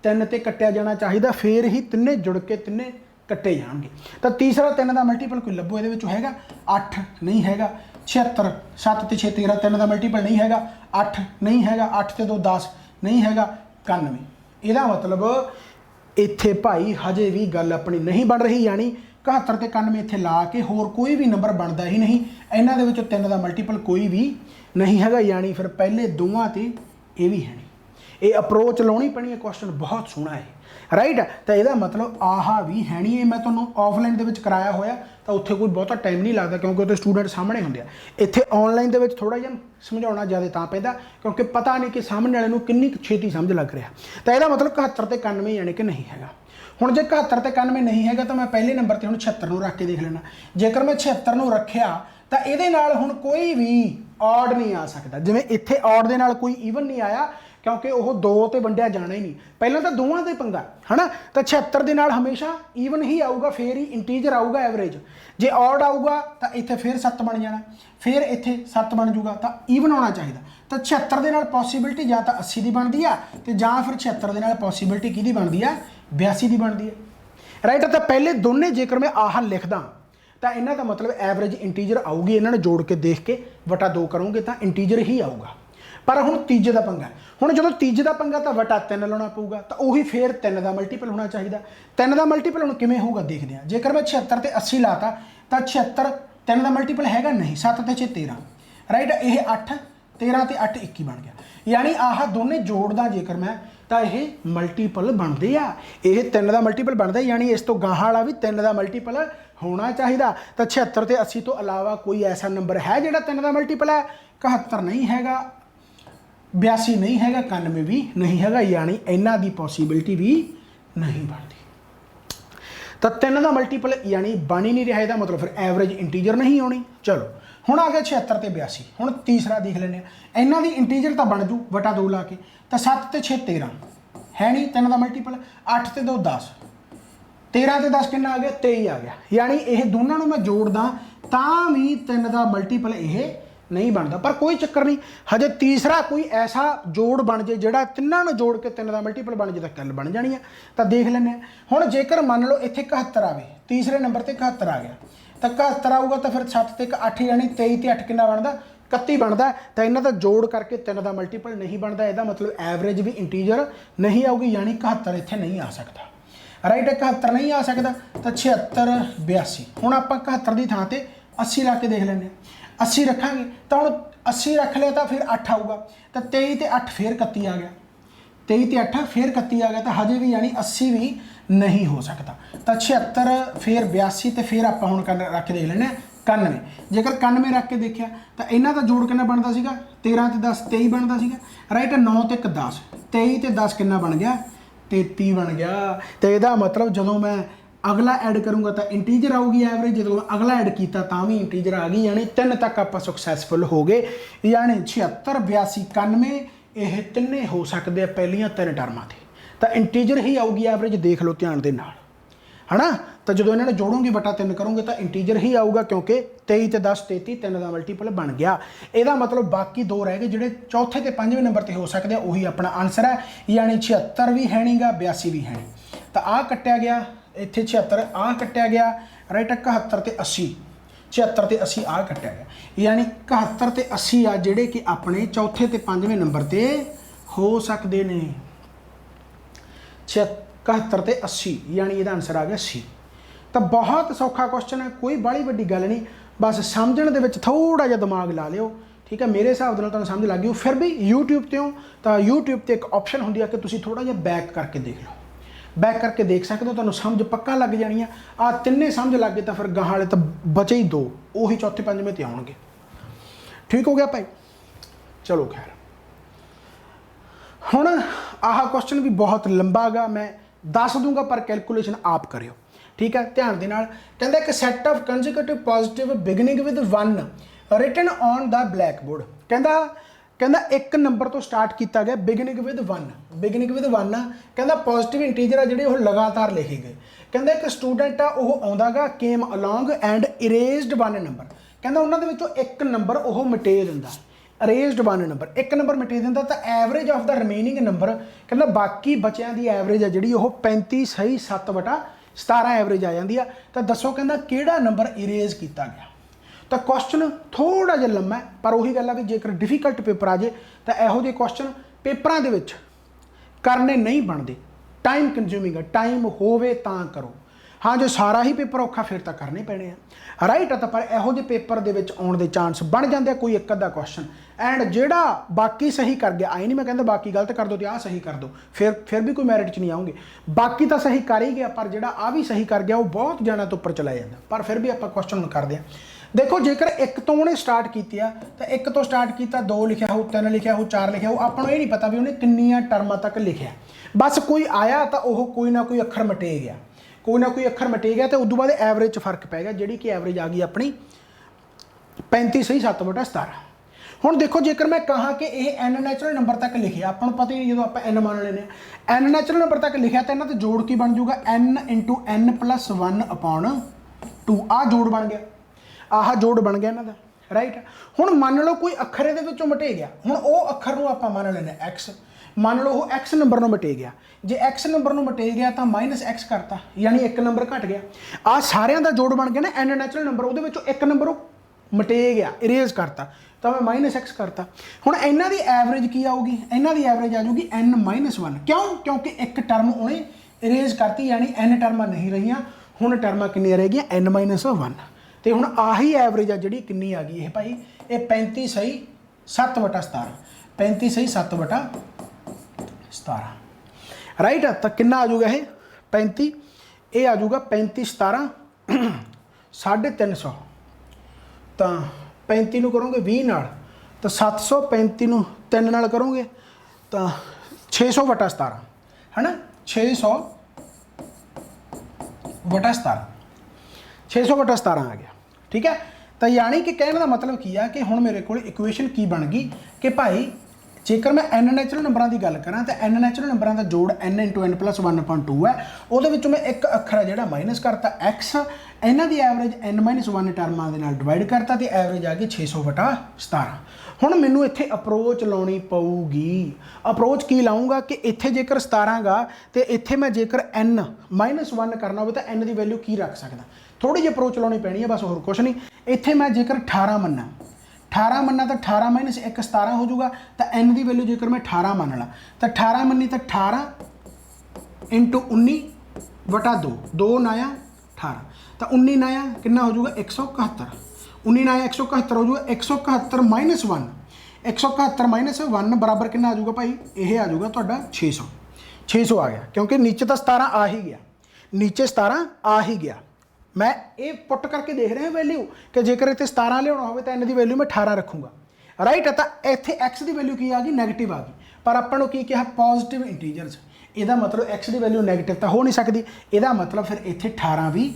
3 ते कट्टिया जाना चाहिए फिर ही तिने जुड़ के तिने ਕੱਟੇ ਜਾਣਗੇ। ਤਾਂ ਤੀਸਰਾ 3 ਦਾ ਮਲਟੀਪਲ ਕੋਈ ਲੱਭੋ, ਇਹਦੇ ਵਿੱਚੋਂ ਹੈਗਾ 8 ਨਹੀਂ ਹੈਗਾ, 76 7 ਤੇ 6 13 3 ਦਾ ਮਲਟੀਪਲ ਨਹੀਂ ਹੈਗਾ, 8 ਨਹੀਂ ਹੈਗਾ, 8 ਤੇ 2 10 ਨਹੀਂ ਹੈਗਾ, 91। ਇਹਦਾ ਮਤਲਬ ਇੱਥੇ ਭਾਈ ਹਜੇ ਵੀ ਗੱਲ ਆਪਣੀ ਨਹੀਂ ਬਣ ਰਹੀ, ਯਾਨੀ 71 ਤੇ 91 ਇੱਥੇ ਲਾ ਕੇ ਹੋਰ ਕੋਈ ਵੀ ਨੰਬਰ ਬਣਦਾ ਹੀ ਨਹੀਂ। ਇਹਨਾਂ ਦੇ ਵਿੱਚੋਂ 3 ਦਾ ਮਲਟੀਪਲ ਕੋਈ ਵੀ ਨਹੀਂ ਹੈਗਾ, ਯਾਨੀ ਫਿਰ ਪਹਿਲੇ ਦੋਵਾਂ ਤੇ ਇਹ ਵੀ ਹੈ ਨਹੀਂ। ਇਹ ਅਪਰੋਚ ਲਾਉਣੀ ਪੈਣੀ ਹੈ, ਕੁਐਸਚਨ ਬਹੁਤ ਸੋਹਣਾ ਹੈ ਰਾਈਟ। ਤਾਂ ਇਹਦਾ ਮਤਲਬ ਆਹਾ ਵੀ ਹੈ ਨਹੀਂ। ਇਹ ਮੈਂ ਤੁਹਾਨੂੰ ਆਫਲਾਈਨ ਦੇ ਵਿੱਚ ਕਰਾਇਆ ਹੋਇਆ ਤਾਂ ਉੱਥੇ ਕੋਈ ਬਹੁਤਾ ਟਾਈਮ ਨਹੀਂ ਲੱਗਦਾ ਕਿਉਂਕਿ ਉੱਥੇ ਸਟੂਡੈਂਟ ਸਾਹਮਣੇ ਹੁੰਦੇ ਆ। ਇੱਥੇ ਆਨਲਾਈਨ ਦੇ ਵਿੱਚ ਥੋੜਾ ਜਿਹਾ ਸਮਝਾਉਣਾ ਜ਼ਿਆਦਾ ਤਾਂ ਪੈਂਦਾ ਕਿਉਂਕਿ ਪਤਾ ਨਹੀਂ ਕਿ ਸਾਹਮਣੇ ਵਾਲੇ ਨੂੰ ਕਿੰਨੀ ਛੇਤੀ ਸਮਝ ਲੱਗ ਰਿਹਾ। ਤਾਂ ਇਹਦਾ ਮਤਲਬ 71 ਤੇ 91 ਯਾਨੀ ਕਿ ਨਹੀਂ ਹੈਗਾ। ਹੁਣ ਜੇ 71 ਤੇ 91 ਨਹੀਂ ਹੈਗਾ ਤਾਂ ਮੈਂ ਪਹਿਲੇ ਨੰਬਰ ਤੇ ਹੁਣ 76 ਨੂੰ ਰੱਖ ਕੇ ਦੇਖ ਲੈਣਾ। ਜੇਕਰ ਮੈਂ 76 ਨੂੰ ਰੱਖਿਆ ਤਾਂ ਇਹਦੇ ਨਾਲ ਹੁਣ ਕੋਈ ਵੀ ਔਡ ਨਹੀਂ ਆ ਸਕਦਾ। ਜਿਵੇਂ ਇੱਥੇ ਔਡ ਦੇ ਨਾਲ ਕੋਈ ਈਵਨ ਨਹੀਂ ਆਇਆ ਕਿਉਂਕਿ ਉਹ 2 ਤੇ ਵੰਡਿਆ ਜਾਣਾ ਹੀ ਨਹੀਂ, ਪਹਿਲਾਂ ਤਾਂ ਦੋਵਾਂ ਦਾ ਹੀ ਪੰਗਾ ਹੈ ਨਾ। ਤਾਂ 76 ਦੇ ਨਾਲ ਹਮੇਸ਼ਾ ਈਵਨ ਹੀ ਆਊਗਾ, ਫਿਰ ਹੀ ਇੰਟੀਜਰ ਆਊਗਾ ਐਵਰੇਜ। ਜੇ ਔਡ ਆਊਗਾ ਤਾਂ ਇੱਥੇ ਫਿਰ 7 ਬਣ ਜਾਣਾ, ਫਿਰ ਇੱਥੇ 7 ਬਣ ਜੂਗਾ, ਤਾਂ ਈਵਨ ਆਉਣਾ ਚਾਹੀਦਾ। ਤਾਂ 76 ਦੇ ਨਾਲ ਪੋਸੀਬਿਲਿਟੀ ਜਾਂ ਤਾਂ 80 ਦੀ ਬਣਦੀ ਆ ਤੇ ਜਾਂ ਫਿਰ 76 ਦੇ ਨਾਲ ਪੋਸੀਬਿਲਿਟੀ ਕਿਹਦੀ ਬਣਦੀ ਆ, 82 ਦੀ ਬਣਦੀ ਹੈ ਰਾਈਟ। ਤਾਂ ਪਹਿਲੇ ਦੋਨੇ ਜੇਕਰ ਮੈਂ ਆਹ ਲਿਖਦਾ ਤਾਂ ਇਹਨਾਂ ਦਾ ਮਤਲਬ ਐਵਰੇਜ ਇੰਟੀਜਰ ਆਊਗੀ। ਇਹਨਾਂ ਨੂੰ ਜੋੜ ਕੇ ਦੇਖ ਕੇ ਵਟਾ 2 ਕਰੋਗੇ ਤਾਂ ਇੰਟੀਜਰ ਹੀ ਆਊਗਾ। ਪਰ ਹੁਣ ਤੀਜੇ ਦਾ ਪੰਗਾ, ਹੁਣ ਜਦੋਂ ਤੀਜੇ ਦਾ ਪੰਗਾ ਤਾਂ ਵਟਾ 3 ਲਾਉਣਾ ਪਊਗਾ, ਤਾਂ ਉਹੀ ਫੇਰ 3 ਦਾ ਮਲਟੀਪਲ ਹੋਣਾ ਚਾਹੀਦਾ। 3 ਦਾ ਮਲਟੀਪਲ ਹੁਣ ਕਿਵੇਂ ਹੋਊਗਾ ਦੇਖਦੇ ਹਾਂ। ਜੇਕਰ ਮੈਂ 76 ਤੇ 80 ਲਾਤਾ ਤਾਂ 76 3 ਦਾ ਮਲਟੀਪਲ ਹੈਗਾ ਨਹੀਂ, 7 ਤੇ 6 13 ਰਾਈਟ। ਇਹ 8 13 ਤੇ 8 21 ਬਣ ਗਿਆ, ਯਾਨੀ ਆਹ ਦੋਨੇ ਜੋੜਦਾ ਜੇਕਰ ਮੈਂ ਤਾਂ ਇਹ ਮਲਟੀਪਲ ਬਣਦੇ ਆ। ਇਹ 3 ਦਾ ਮਲਟੀਪਲ ਬਣਦਾ, ਯਾਨੀ ਇਸ ਤੋਂ ਗਾਹਾਂ ਵਾਲਾ ਵੀ 3 ਦਾ ਮਲਟੀਪਲ ਹੋਣਾ ਚਾਹੀਦਾ। ਤਾਂ 76 ਤੇ 80 ਤੋਂ ਇਲਾਵਾ ਕੋਈ ਐਸਾ ਨੰਬਰ ਹੈ ਜਿਹੜਾ 3 ਦਾ ਮਲਟੀਪਲ ਹੈ? 71 ਨਹੀਂ ਹੈਗਾ, 82 ਨਹੀਂ ਹੈਗਾ, 91 ਵੀ ਨਹੀਂ ਹੈਗਾ, ਯਾਨੀ ਇਹਨਾਂ ਦੀ ਪੋਸੀਬਿਲਿਟੀ ਵੀ ਨਹੀਂ ਬਣਦੀ। ਤਾਂ 3 ਦਾ ਮਲਟੀਪਲ ਯਾਨੀ ਬਣ ਹੀ ਨਹੀਂ ਰਿਹਾ, ਇਹਦਾ ਮਤਲਬ ਫਿਰ ਐਵਰੇਜ ਇੰਟੀਜਰ ਨਹੀਂ ਆਉਣੀ। ਚਲੋ ਹੁਣ ਆ ਗਿਆ 76 ਤੇ 82। ਹੁਣ ਤੀਸਰਾ ਦੇਖ ਲੈਂਦੇ ਹਾਂ। ਇਹਨਾਂ ਦੀ ਇੰਟੀਜਰ ਤਾਂ ਬਣ ਜੂ ਵਟਾ 2 ਲਾ ਕੇ, ਤਾਂ 7 ਤੇ 6 13 ਹੈ ਨਹੀਂ 3 ਦਾ ਮਲਟੀਪਲ, 8 ਤੇ 2 10 13 ਤੇ 10 ਕਿੰਨਾ ਆ ਗਿਆ, 23 ਆ ਗਿਆ। ਯਾਨੀ ਇਹ ਦੋਨਾਂ ਨੂੰ ਮੈਂ ਜੋੜਦਾ ਤਾਂ ਵੀ 3 ਦਾ ਮਲਟੀਪਲ ਇਹ ਨਹੀਂ ਬਣਦਾ। ਪਰ ਕੋਈ ਚੱਕਰ ਨਹੀਂ, ਹਜੇ ਤੀਸਰਾ ਕੋਈ ਐਸਾ ਜੋੜ ਬਣ ਜੇ ਜਿਹੜਾ ਤਿੰਨਾਂ ਨੂੰ ਜੋੜ ਕੇ 3 ਦਾ ਮਲਟੀਪਲ ਬਣ ਜੇ ਤਾਂ ਗੱਲ ਬਣ ਜਾਣੀ ਆ। ਤਾਂ ਦੇਖ ਲੈਂਦੇ ਹਾਂ। ਹੁਣ ਜੇਕਰ ਮੰਨ ਲਓ ਇੱਥੇ 71 ਆਵੇ, ਤੀਸਰੇ ਨੰਬਰ ਤੇ 71 ਆ ਗਿਆ, ਤਾਂ 71 ਆਊਗਾ ਤਾਂ ਫਿਰ 7 ਤੇ 8 ਯਾਨੀ 23 ਤੇ 8 ਕਿੰਨਾ ਬਣਦਾ, 31 ਬਣਦਾ। ਤਾਂ ਇਹਨਾਂ ਦਾ ਜੋੜ ਕਰਕੇ 3 ਦਾ ਮਲਟੀਪਲ ਨਹੀਂ ਬਣਦਾ। ਇਹਦਾ ਮਤਲਬ ਐਵਰੇਜ ਵੀ ਇੰਟੀਜਰ ਨਹੀਂ ਆਊਗੀ, ਯਾਨੀ 71 ਇੱਥੇ ਨਹੀਂ ਆ ਸਕਦਾ ਰਾਈਟ। 71 ਨਹੀਂ ਆ ਸਕਦਾ ਤਾਂ 76 82। ਹੁਣ ਆਪਾਂ 71 ਦੀ ਥਾਂ ਤੇ 80 ਲਾ ਕੇ ਦੇਖ ਲੈਂਦੇ ਹਾਂ। 80 ਰੱਖਾਂਗੇ ਤਾਂ ਹੁਣ 80 ਰੱਖ ਲਿਆ ਤਾਂ ਫਿਰ 8 ਆਊਗਾ, ਤਾਂ 23 ਤੇ 8 ਫਿਰ 31 ਆ ਗਿਆ, 23 ਤੇ 8 ਫਿਰ 31 ਆ ਗਿਆ, ਤਾਂ ਹਜੇ ਵੀ ਯਾਨੀ 80 ਵੀ ਨਹੀਂ ਹੋ ਸਕਦਾ। ਤਾਂ 76 ਫਿਰ 82 ਤੇ ਫਿਰ ਆਪਾਂ ਹੁਣ ਰੱਖ ਕੇ ਦੇਖ ਲੈਂਦੇ ਹਾਂ 91। ਜੇਕਰ 91 ਰੱਖ ਕੇ ਦੇਖਿਆ ਤਾਂ ਇਹਨਾਂ ਦਾ ਜੋੜ ਕਿੰਨਾ ਬਣਦਾ ਸੀਗਾ, 13 ਤੇ 10 23 ਬਣਦਾ ਸੀਗਾ ਰਾਈਟ। 9 ਤੇ 1 10, 23 ਤੇ 10 ਕਿੰਨਾ ਬਣ ਗਿਆ, 33 ਬਣ ਗਿਆ। ਤੇ ਇਹਦਾ ਮਤਲਬ ਜਦੋਂ ਮੈਂ ਅਗਲਾ ਐਡ ਕਰੂੰਗਾ ਤਾਂ ਇੰਟੀਜਰ ਆਊਗੀ ਐਵਰੇਜ, ਜਦੋਂ ਮੈਂ ਅਗਲਾ ਐਡ ਕੀਤਾ ਤਾਂ ਵੀ ਇੰਟੀਜਰ ਆ ਗਈ, ਯਾਨੀ 3 ਤੱਕ ਆਪਾਂ ਸਕਸੈਸਫੁਲ ਹੋ ਗਏ। ਯਾਨੀ 76 82 91 ਇਹ ਤਿੰਨੇ ਹੋ ਸਕਦੇ ਆ ਪਹਿਲੀਆਂ 3 ਟਰਮਾਂ ਤੇ। ਤਾਂ ਇੰਟੀਜਰ ਹੀ ਆਊਗੀ ਐਵਰੇਜ, ਦੇਖ ਲਓ ਧਿਆਨ ਦੇ ਨਾਲ ਹੈ ਨਾ। ਤਾਂ ਜਦੋਂ ਇਹਨਾਂ ਨੂੰ ਜੋੜੋਗੇ ਵਟਾ 3 ਕਰੋਗੇ ਤਾਂ ਇੰਟੀਜਰ ਹੀ ਆਊਗਾ ਕਿਉਂਕਿ 23 ਤੇ 10 33 3 ਦਾ ਮਲਟੀਪਲ ਬਣ ਗਿਆ। ਇਹਦਾ ਮਤਲਬ ਬਾਕੀ 2 ਰਹਿ ਗਏ ਜਿਹੜੇ ਚੌਥੇ ਤੇ 5ਵੇਂ ਨੰਬਰ ਤੇ ਹੋ ਸਕਦੇ ਆ, ਉਹੀ ਆਪਣਾ ਆਨਸਰ ਹੈ। ਯਾਨੀ 76 ਵੀ ਹੈ ਨਹੀਂਗਾ, 82 ਵੀ ਹੈ ਨਹੀਂ। ਤਾਂ ਆਹ ਕੱਟਿਆ ਗਿਆ, ਇੱਥੇ 76 ਆਹ ਕੱਟਿਆ ਗਿਆ ਰਾਈਟ। 71 ਤੇ 80, 76 ਤੇ 80 ਆਹ ਕੱਟਿਆ ਗਿਆ, ਯਾਨੀ 71 ਤੇ 80 ਆ ਜਿਹੜੇ ਕਿ ਆਪਣੇ ਚੌਥੇ ਤੇ 5ਵੇਂ ਨੰਬਰ ਤੇ ਹੋ ਸਕਦੇ ਨੇ। 71 ਤੇ 80 ਯਾਨੀ ਇਹਦਾ ਆਨਸਰ ਆ ਗਿਆ ਸੀ। ਤਾਂ ਬਹੁਤ ਸੌਖਾ ਕੁਐਸਚਨ ਹੈ, ਕੋਈ ਬਾਹਲੀ ਵੱਡੀ ਗੱਲ ਨਹੀਂ, ਬਸ ਸਮਝਣ ਦੇ ਵਿੱਚ ਥੋੜਾ ਜਿਹਾ ਦਿਮਾਗ ਲਾ ਲਿਓ ਠੀਕ ਹੈ। ਮੇਰੇ ਹਿਸਾਬ ਦੇ ਨਾਲ ਤੁਹਾਨੂੰ ਸਮਝ ਲੱਗ ਗਈ। ਫਿਰ ਵੀ YouTube ਤੇ ਹੋ ਤਾਂ YouTube ਤੇ ਇੱਕ ਆਪਸ਼ਨ ਹੁੰਦੀ ਆ ਕਿ ਤੁਸੀਂ ਥੋੜਾ ਜਿਹਾ ਬੈਕ ਕਰਕੇ ਦੇਖ ਲਓ, ਬੈਕ ਕਰਕੇ ਦੇਖ ਸਕਦੇ ਹੋ, ਤੁਹਾਨੂੰ ਸਮਝ ਪੱਕਾ ਲੱਗ ਜਾਣੀ ਆ। ਤਿੰਨੇ ਸਮਝ ਲੱਗ ਗਏ ਤਾਂ ਫਿਰ ਗਾਹਾਂ ਵਾਲੇ ਤਾਂ ਬਚੇ ਹੀ 2, ਉਹੀ ਚੌਥੇ 5ਵੇਂ ਤੇ ਆਉਣਗੇ। ਠੀਕ ਹੋ ਗਿਆ ਭਾਈ। ਚਲੋ ਖੈਰ, ਹੁਣ ਆਹ ਕੁਐਸਚਨ ਵੀ ਬਹੁਤ ਲੰਬਾ ਹੈਗਾ, ਮੈਂ ਦੱਸ ਦੂੰਗਾ ਪਰ ਕੈਲਕੂਲੇਸ਼ਨ ਆਪ ਕਰਿਓ ਠੀਕ ਹੈ ਧਿਆਨ ਦੇ ਨਾਲ। ਕਹਿੰਦਾ ਇੱਕ set of consecutive positive beginning with 1 written on the black board. ਕਹਿੰਦਾ ਇੱਕ ਨੰਬਰ ਤੋਂ ਸਟਾਰਟ ਕੀਤਾ ਗਿਆ, ਬਿਗਨਿੰਗ ਵਿਦ 1, ਬਿਗਨਿੰਗ ਵਿਦ 1 ਕਹਿੰਦਾ ਪੋਜ਼ਿਟਿਵ ਇੰਟੀਜਰ ਆ ਜਿਹੜੇ ਉਹ ਲਗਾਤਾਰ ਲਿਖੇ ਗਏ। ਕਹਿੰਦਾ ਇੱਕ ਸਟੂਡੈਂਟ ਆ ਉਹ ਆਉਂਦਾਗਾ ਕੇਮ ਅਲੋਂਗ ਐਂਡ ਇਰੇਜ਼ਡ 1 ਨੰਬਰ। ਕਹਿੰਦਾ ਉਹਨਾਂ ਦੇ ਵਿੱਚੋਂ ਇੱਕ ਨੰਬਰ ਉਹ ਮਿਟੇ ਦਿੰਦਾ, ਅਰੇਜ਼ਡ 1 ਨੰਬਰ, ਇੱਕ ਨੰਬਰ ਮਿਟੇ ਦਿੰਦਾ। ਤਾਂ average of the remaining number ਕਹਿੰਦਾ ਬਾਕੀ ਬੱਚਿਆਂ ਦੀ ਐਵਰੇਜ ਆ ਜਿਹੜੀ ਉਹ 35 ਸਹੀ 7/7 17 एवरेज आ जाती है। तो दसो कहना किहड़ा नंबर इरेज किया गया। तो क्वेश्चन थोड़ा जिहा लंबा है, पर उही गल है भी जेकर डिफिकल्ट पेपर आ जाए तो इहो जिहे क्वेश्चन पेपरां दे विच करने नहीं बनते, टाइम कंज्यूमिंग है, टाइम होवे तां करो। हाँ जो सारा ही पेपर औखा फिर तो करने पैने आ, राइट है। तो पर इहो जे पेपर दे विच आउण दे चांस बन जाते कोई एक अद्धा क्वेश्चन, एंड जिहड़ा बाकी सही कर गया, आई नहीं मैं कहता बाकी गलत कर दो तो आ सही कर दो, फिर भी कोई मैरिट च नहीं आऊँगे। बाकी तो सही कर ही गया, पर जिहड़ा आ भी सही कर गया वो बहुत जाना तो उपर चला जाता। पर फिर भी आप क्वेश्चन करते हैं। देखो जेकर एक तो उन्हें स्टार्ट किया तो एक तो स्टार्ट किया, 2 लिखा हो, 3 लिखा हो, 4 लिखा हो, आपको ये नहीं पता भी उन्हें किन्नियां टर्मां तक लिखा। बस कोई आया तो वह कोई ना कोई अखर मटे गया, कोई ना कोई अखर मटे गया, तो उदों बाद एवरेज फर्क पै गया, जी कि एवरेज आ गई अपनी 35 सही 7/17। हुण देखो जेकर मैं कहा कि यह एन नैचुरल नंबर तक लिखे, आपको पता ही जो आप एन मान लेने, एन नैचुरल नंबर तक लिखा तो इन्हों तो जोड़ की बन जूगा n × n+1/2, आ जोड़ बन गया, आह जोड़ बन गया इन्हों का, राइट। हुण मान लो कोई अखर ये मटे गया, हुण वो अखर को आप मान लेने x, मान लो वो x नंबर मटे गया, जे x नंबर मटे गया तो -x करता, यानी एक नंबर घट गया। आ सारिਆਂ का जोड़ बन गया ना n नैचुरल नंबर, वो एक नंबर मटे गया, इरेज करता, तो मैं -x करता। हुण इन्हां दी एवरेज की आऊगी, इन्हां दी एवरेज आ जाऊगी n-1, क्यों? क्योंकि एक टर्म उन्हें इरेज करती, यानी n टर्मां नहीं रहियां, हुण टर्मां कितनियां रह गईयां n-1। तो हुण आही एवरेज आ जिहड़ी कितनी आ गई ये भाई, ये 35 सही 7/17, 35 सही 7/17, राइट। तो कितना आ जाऊगा ये 35, ये आ जाऊगा 35 17 350, तो 35 नूं करोगे 20 नाल, तो 735 नूं 3 नाल करोगे तो 600/17, है ना, 600/17, 600/17 आ गया, ठीक है। तो यानी कि कहने का मतलब की है कि हुण मेरे को इक्वेशन की बन गई कि भाई जेकर मैं n नैचुरल नंबरों की गल करा तो n नैचुरल नंबरों का जोड़ n × n+1/2 है, वो मैं एक अखर है जो माइनस करता x, इन्हों की एवरेज n-1 टर्मां दे नाल डिवाइड करता, तो एवरेज आ गई 600/17। हुण मैनूं इत्थे अप्रोच लाउणी पऊगी। अप्रोच की लाऊंगा कि इत्थे जेकर 17 गा तो इत्थे मैं जेकर n-1 करना हो तो n की वैल्यू की रख सकदा, थोड़ी जी अप्रोच लाउणी पैनी है, बस होर कुछ नहीं। इत्थे मैं जेकर 18 मन्ना, 18 मन्ना तो 18 - 1 17 हो जाऊगा, तो n की वैल्यू जेकर मैं 18 मान ला तो 18 मन्नी तो 18 × 19/2, 2 नाया 18, तो 19 नाया कितना हो जाऊगा 171, 19 नाया 171 हो जाऊगा, 171 - 1, 171 - 1 बराबर कितना आ जाऊगा भाई, यह आ जाऊगा तुहाडा 600, 600 आ गया, क्योंकि नीचे तो 17 आ ही गया, नीचे 17 आ ही गया। मैं ये पुट करके देख रहा वैल्यू कि जेकर इतने 17 लिया हो तो इन्ह की वैल्यू मैं 18 रखूँगा, राइट। तो इतने एक्स की वैल्यू की आ गई नैगेटिव आ गई, पर अपन की कहा पॉजिटिव इंटीजरस, यदा मतलब एक्स की वैल्यू नैगेटिव तो हो नहीं सकती, यदा मतलब फिर इतने 18 भी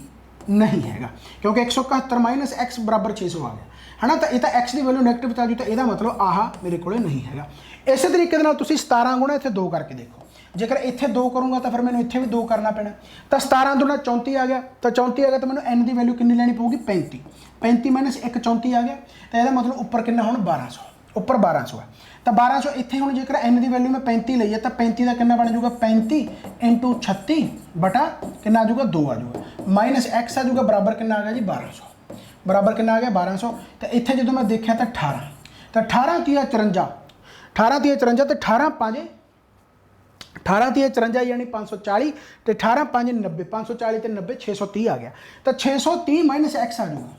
नहीं है, क्योंकि 171 - x बराबर 600 आ गया, है ना। तो यह तो एक्स की वैल्यू नैगेटिव आ जाए, तो यह मतलब आह मेरे को नहीं है। इस तरीके 17 गुणा इतने 2 करके देखो, जेकर इत्थे 2 करूँगा तो फिर मैंने इत्थे भी 2 करना पैना, तो 17 दूना 34 आ गया, तो 34 आ गया तो मैंने n की वैल्यू कितनी लेनी पऊगी 35, 35 - 1 34 आ गया, तो यह मतलब उपर कितना हुण 1200, उपर 1200 है, तो 1200 इत्थे हुण जेकर n की वैल्यू मैं 35 लईए तो 35 का कितना बन जाऊगा 35 × 36 बटा कितना आ जाऊगा 2 आ जाऊगा, -x आ जाऊगा बराबर कितना आ गया जी 1200, बराबर कितना आ गया 1200। तो इत्थे जो मैं देखा तो 18, तो 18 × 54, 18 × 54, तो 18 5 18 × 54 यानी 540, तो 18 5 90, 540 तो 90 630 आ गया, तो 630 - x आ जाऊगा,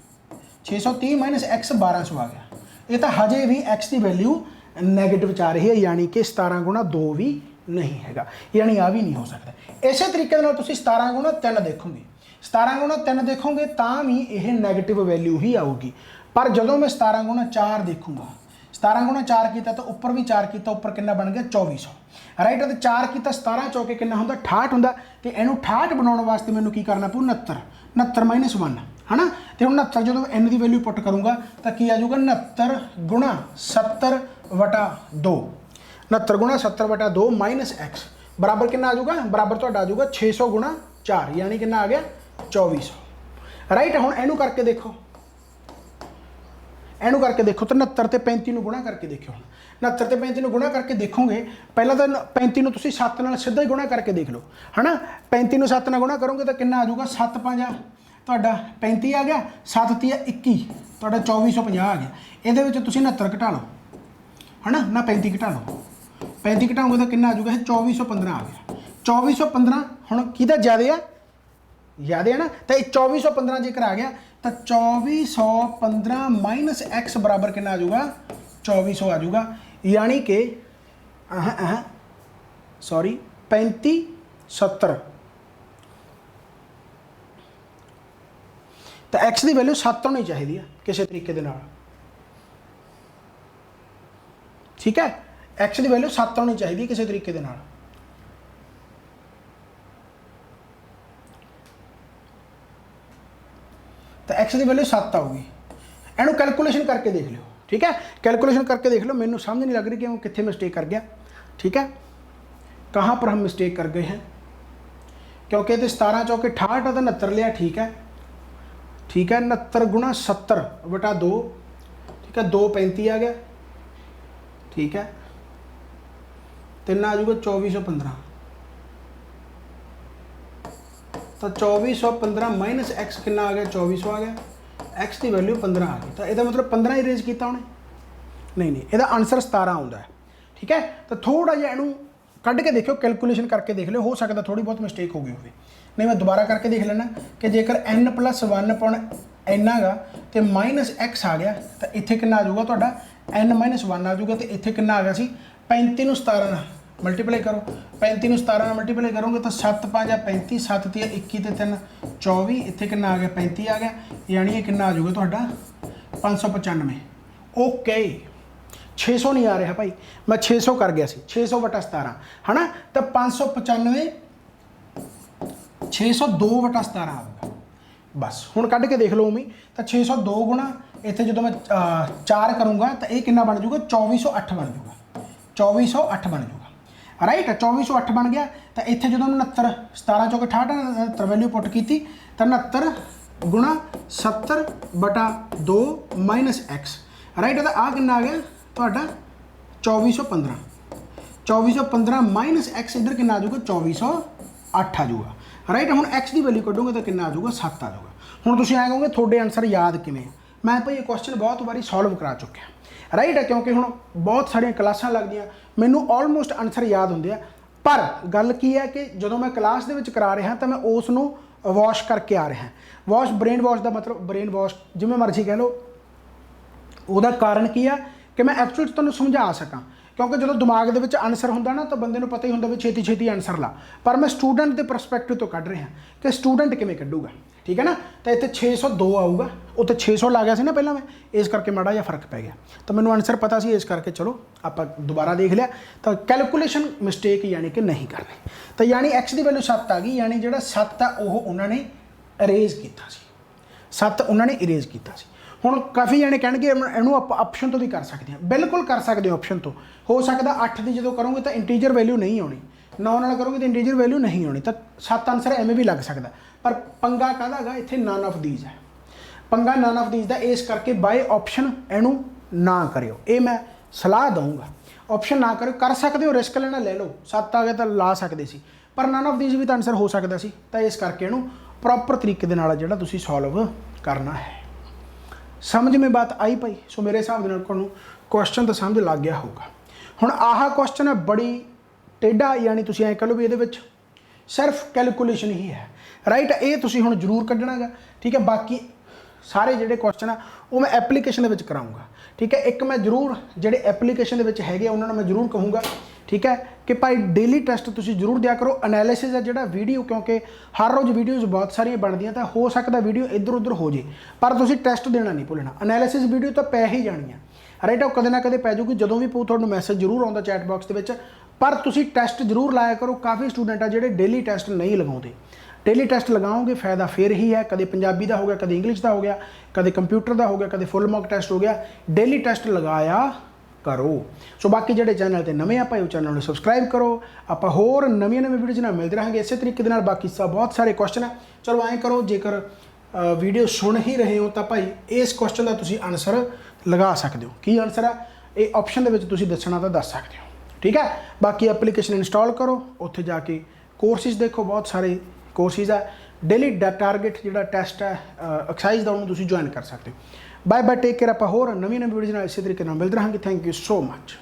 630 - x 1200 आ गया। ये तो हजे भी x की वैल्यू नैगेटिव आ रही है, यानी कि 17 × 2 भी नहीं है, यानी आ भी नहीं हो सकता। इस तरीके 17 × 3 देखोगे, 17 × 3 देखोगे तो भी यह नैगेटिव वैल्यू ही आऊगी, पर जो मैं 17 × 4 देखूँगा, 17 × 4 किया तो उपर भी 4 किया, उपर कितना बन गया 2400, राइट। तो 4 किया 17 चौके कितना होंगे 68 होंगे, तो इनू 68 बनाने वास्ते मैंने की करना पू 69, 69 - 1, है ना। तो 69 जो n की वैल्यू पुट करूँगा तो की आ जाऊगा 69 × 70/2, 69 × 70/2 -x बराबर कितना आ जाऊगा, बराबर तो आ जाऊगा 600 × 4, यानी कितना आ गया 2400, राइट। हुण इनू करके देखो, ਇਹਨੂੰ ਕਰਕੇ ਦੇਖੋ ਤਾਂ 69 ਤੇ 35 ਨੂੰ ਗੁਣਾ ਕਰਕੇ ਦੇਖਿਓ। ਹੁਣ 69 ਤੇ 35 ਨੂੰ ਗੁਣਾ ਕਰਕੇ ਦੇਖੋਗੇ, ਪਹਿਲਾਂ ਤਾਂ 35 ਨੂੰ ਤੁਸੀਂ 7 ਨਾਲ ਸਿੱਧਾ ਹੀ ਗੁਣਾ ਕਰਕੇ ਦੇਖ ਲਓ, ਹੈ ਨਾ। 35 ਨੂੰ 7 ਨਾਲ ਗੁਣਾ ਕਰੋਗੇ ਤਾਂ ਕਿੰਨਾ ਆ ਜਾਊਗਾ, 7 5 ਤੁਹਾਡਾ 35 ਆ ਗਿਆ, 7 3 21 ਤੁਹਾਡਾ 2450 ਆ ਗਿਆ। ਇਹਦੇ ਵਿੱਚ ਤੁਸੀਂ 69 ਘਟਾ ਲਓ, ਹੈ ਨਾ, ਨਾ 35 ਘਟਾ ਲਓ। 35 ਘਟਾਓਗੇ ਤਾਂ ਕਿੰਨਾ ਆ ਜਾਊਗਾ, 2415 ਆ ਗਿਆ। 2415 ਹੁਣ ਕਿਹਦਾ ਜ਼ਿਆਦਾ ਆ, ਜ਼ਿਆਦਾ ਹੈ ਨਾ, ਤਾਂ ਇਹ 2415 ਜੇਕਰ ਆ ਗਿਆ ਤਾਂ 2415 ਮਾਈਨਸ x ਬਰਾਬਰ ਕਿੰਨਾ ਆ ਜਾਊਗਾ, 2400 ਆ ਜਾਊਗਾ। यानी कि सॉरी 35 70 तो x की वैल्यू 7 होनी चाहिए किसी तरीके दे नाल, ठीक है। x की वैल्यू 7 होनी चाहिए किसी तरीके दे नाल। तो x की वैल्यू 7 आऊगी। इनू कैलकुलेशन करके देख लो, ठीक है। कैलकुलेशन करके देख लो, मैनू समझ नहीं लग रही कि मैं कितने मिस्टेक कर गया, ठीक है। कहाँ पर हम मिस्टेक कर गए हैं, क्योंकि ये 17 चौके 68 तो 69 लिया, ठीक है, ठीक है। 69 गुणा 70 बटा 2, ठीक है, 2 35 आ गया, ठीक है। 3 आ जाऊगा 2415, तो 2415 माइनस एक्स कितना आ गया, 2400 आ गया। एक्स की वैल्यू 15 आ गई, तो यदा मतलब 15 इरेज किया उन्हें, नहीं यदा आंसर 17 आता है, ठीक है। तो थोड़ा जिहा इनू कढ़ के देखो, कैलकुलेशन करके देख लो, हो सकता थोड़ी बहुत मिस्टेक हो गई हो, नहीं मैं दोबारा करके देख लेना कि जेकर n + 1 n आगा तो माइनस x आ गया, तो इत्थे कितना आ जाऊगा तुहाडा n - 1 आ जाऊगा। तो इत्थे कितना आ गया सी, 35 नूं 17 नाल मल्टीप्लाई करो, 35 नूं 17 नाल मल्टीप्लाई करोगे तो 7 5 35, 7 3 21 ते 3 24, इत्थे कितना आ गया 35 आ गया, यानी ये कितना आ जाऊगा तुहाडा 595। ओके 600 नहीं आ रहा भाई, मैं 600 कर गया सी, 600 बटा 17 है ना, तो 595 602 बटा 17 आऊगा। बस हुण कढ़ के देख लो उमी, तो 602 गुणा इत्थे जो मैं 4 करूँगा तो ये कितना बन जाऊगा, 2408 बन जाऊगा, 2408 बन जाऊगा, राइट। 2408 बन गया। तो इत्थे जो 69 17 चौके 68 69 वैल्यू पुट की, तो 69 गुणा 70 बटा 2 माइनस एक्स, राइट। तो आ कितना आ गया तुहाडा 2415, 2415 माइनस एक्स इधर कितना आ जाऊगा, 2408 आ जाऊगा, राइट। हुण एक्स की वैल्यू कढोगे तो कितना आ जाऊगा, 7 आ जाऊगा। हुण तुसीं आए कहोगे थोड़े आंसर याद किवें, मैं भाई ये क्वेश्चन बहुत बारी सॉल्व करा चुकिया, राइट है, क्योंकि हुण बहुत सारिया क्लासां लगदियां, मैनू ऑलमोस्ट आंसर याद होंदे आ। पर गल की है कि जो मैं क्लास दे विच करा रहा तो मैं उस नूं वॉश करके आ रहा। वॉश ब्रेन वॉश का मतलब ब्रेन वॉश जिवें मर्जी कह लो, उसका कारण की है कि मैं एक्चुअल तुहानूं समझा सकां, क्योंकि जो दिमाग दे विच आंसर हुंदा ना तो बंदे नूं पता ही हुंदा भी छेती छेती आंसर ला, पर मैं स्टूडेंट के परसपैक्टिव तो कढ़ रहा कि स्टूडेंट किवें कढूगा, ठीक है ना। तो इत्थे 602 आऊगा, उत्ते 600 ला गया सी ना पहला मैं, इस करके माड़ा जिहा फर्क पै गया, तो मैनूं आंसर पता सी, इस करके चलो आपां दोबारा देख लिया। तो कैलकुलेशन मिस्टेक यानी कि नहीं करनी, तो यानी एक्स की वैल्यू 7 आ गई, यानी जिहड़ा 7 आ वो उन्होंने इरेज किया सी, 7 उन्होंने इरेज किया सी। हुण काफ़ी जने कहणगे इहनूं आपां ऑप्शन तो भी कर सकते हैं, बिल्कुल कर सकते हो ऑप्शन तो, हो सकता 8 की जो करोगे तो इंटीजर वैल्यू नहीं आनी, 9 नाल करोगे तो इंटीजर वैल्यू नहीं आनी, तो 7 आंसर एवें भी लग सकता। पर पंगा काहदा हैगा इत्थे, नन ऑफ दीज है, पंगा नन ऑफ दीज दा, इस करके बाय ऑप्शन इहनूं ना करियो, ये मैं सलाह दूंगा। ऑप्शन ना करो, कर सकते हो, रिस्क लेना ले लो, 7 आ गया तो ला सकते सी, पर नन ऑफ दीज भी तो आंसर हो सकता सी, तो इस करके इहनूं प्रॉपर तरीके दे नाल जिहड़ा तुसीं सॉल्व करना है। समझ में बात आई भाई। सो मेरे हिसाब से तुहानूं क्वेश्चन तो समझ लग गया होगा। हुण आह क्वेश्चन है बड़ी टेढ़ा, यानी तुसीं ऐ कह लो भी इहदे विच सिर्फ कैलकुलेशन ही है, राइट। ये तुसीं हुण जरूर कढ़ना है, ठीक है। बाकी सारे जिहड़े क्वेश्चन आ वो मैं एप्लीकेशन दे विच कराऊंगा, ठीक है। एक मैं जरूर जिहड़े एप्लीकेशन दे विच हैगे उन्हां नूं मैं जरूर कहूँगा, ठीक है, कि भाई डेली टेस्ट तुसीं जरूर दिया करो। एनालिसिस है जिहड़ा वीडियो, क्योंकि हर रोज़ वीडियोज़ बहुत सारिया बनदियां, तो हो सकता वीडियो इधर उधर हो जाए, पर तुसीं टेस्ट देना नहीं भुलना। एनालिसिस वीडियो तो पै ही जानी है, राइट। वो कदे ना कदे पै जाऊगी, जदों भी तुहानूं मैसेज जरूर आउंदा चैट बॉक्स दे विच, पर तुसीं टेस्ट जरूर लाया करो। काफ़ी स्टूडेंट आ जिहड़े डेली टेस्ट नहीं लगाउंदे, डेली टेस्ट लगाओगे फायदा फिर ही है। कदे पंजाबी का हो गया, कदे इंग्लिश का हो गया, कदे कंप्यूटर का हो गया, कदे फुल मॉक टेस्ट हो गया, डेली टेस्ट लगाया करो। सो बाकी जो चैनल पर नवे आप चैनल में सबसक्राइब करो, आप होर नवी वीडियोज़ ना मिलते रहेंगे इस तरीके के। बाकी सब बहुत सारे क्वेश्चन है, चलो ऐ करो, जेकर वीडियो सुन ही रहे हो तो भाई इस क्वेश्चन का तुसीं आंसर ਲਗਾ ਸਕਦੇ ਹੋ। ਕੀ ਆਨਸਰ ਹੈ? ਇਹ ਆਪਸ਼ਨ ਦੇ ਵਿੱਚ ਤੁਸੀਂ ਦੱਸਣਾ ਤਾਂ ਦੱਸ ਸਕਦੇ ਹੋ। ਠੀਕ ਹੈ, ਬਾਕੀ ਐਪਲੀਕੇਸ਼ਨ ਇੰਸਟਾਲ ਕਰੋ, ਉੱਥੇ ਜਾ ਕੇ ਕੋਰਸਿਸ ਦੇਖੋ, ਬਹੁਤ ਸਾਰੇ ਕੋਰਸਿਸ ਹੈ। ਡੇਲੀ ਟਾਰਗੇਟ ਜਿਹੜਾ ਟੈਸਟ ਹੈ ਐਕਸਰਸਾਈਜ਼ ਦਾ, ਉਹਨੂੰ ਤੁਸੀਂ ਜੁਆਇਨ ਕਰ ਸਕਦੇ ਹੋ। Bye bye, take care. ਆਪਾਂ ਹੋਰ ਨਵੀਂ ਵੀਡੀਓਜ਼ ਨਾਲ ਇਸੇ ਤਰੀਕੇ ਨਾਲ ਮਿਲਦੇ ਰਹਾਂਗੇ। Thank you so much.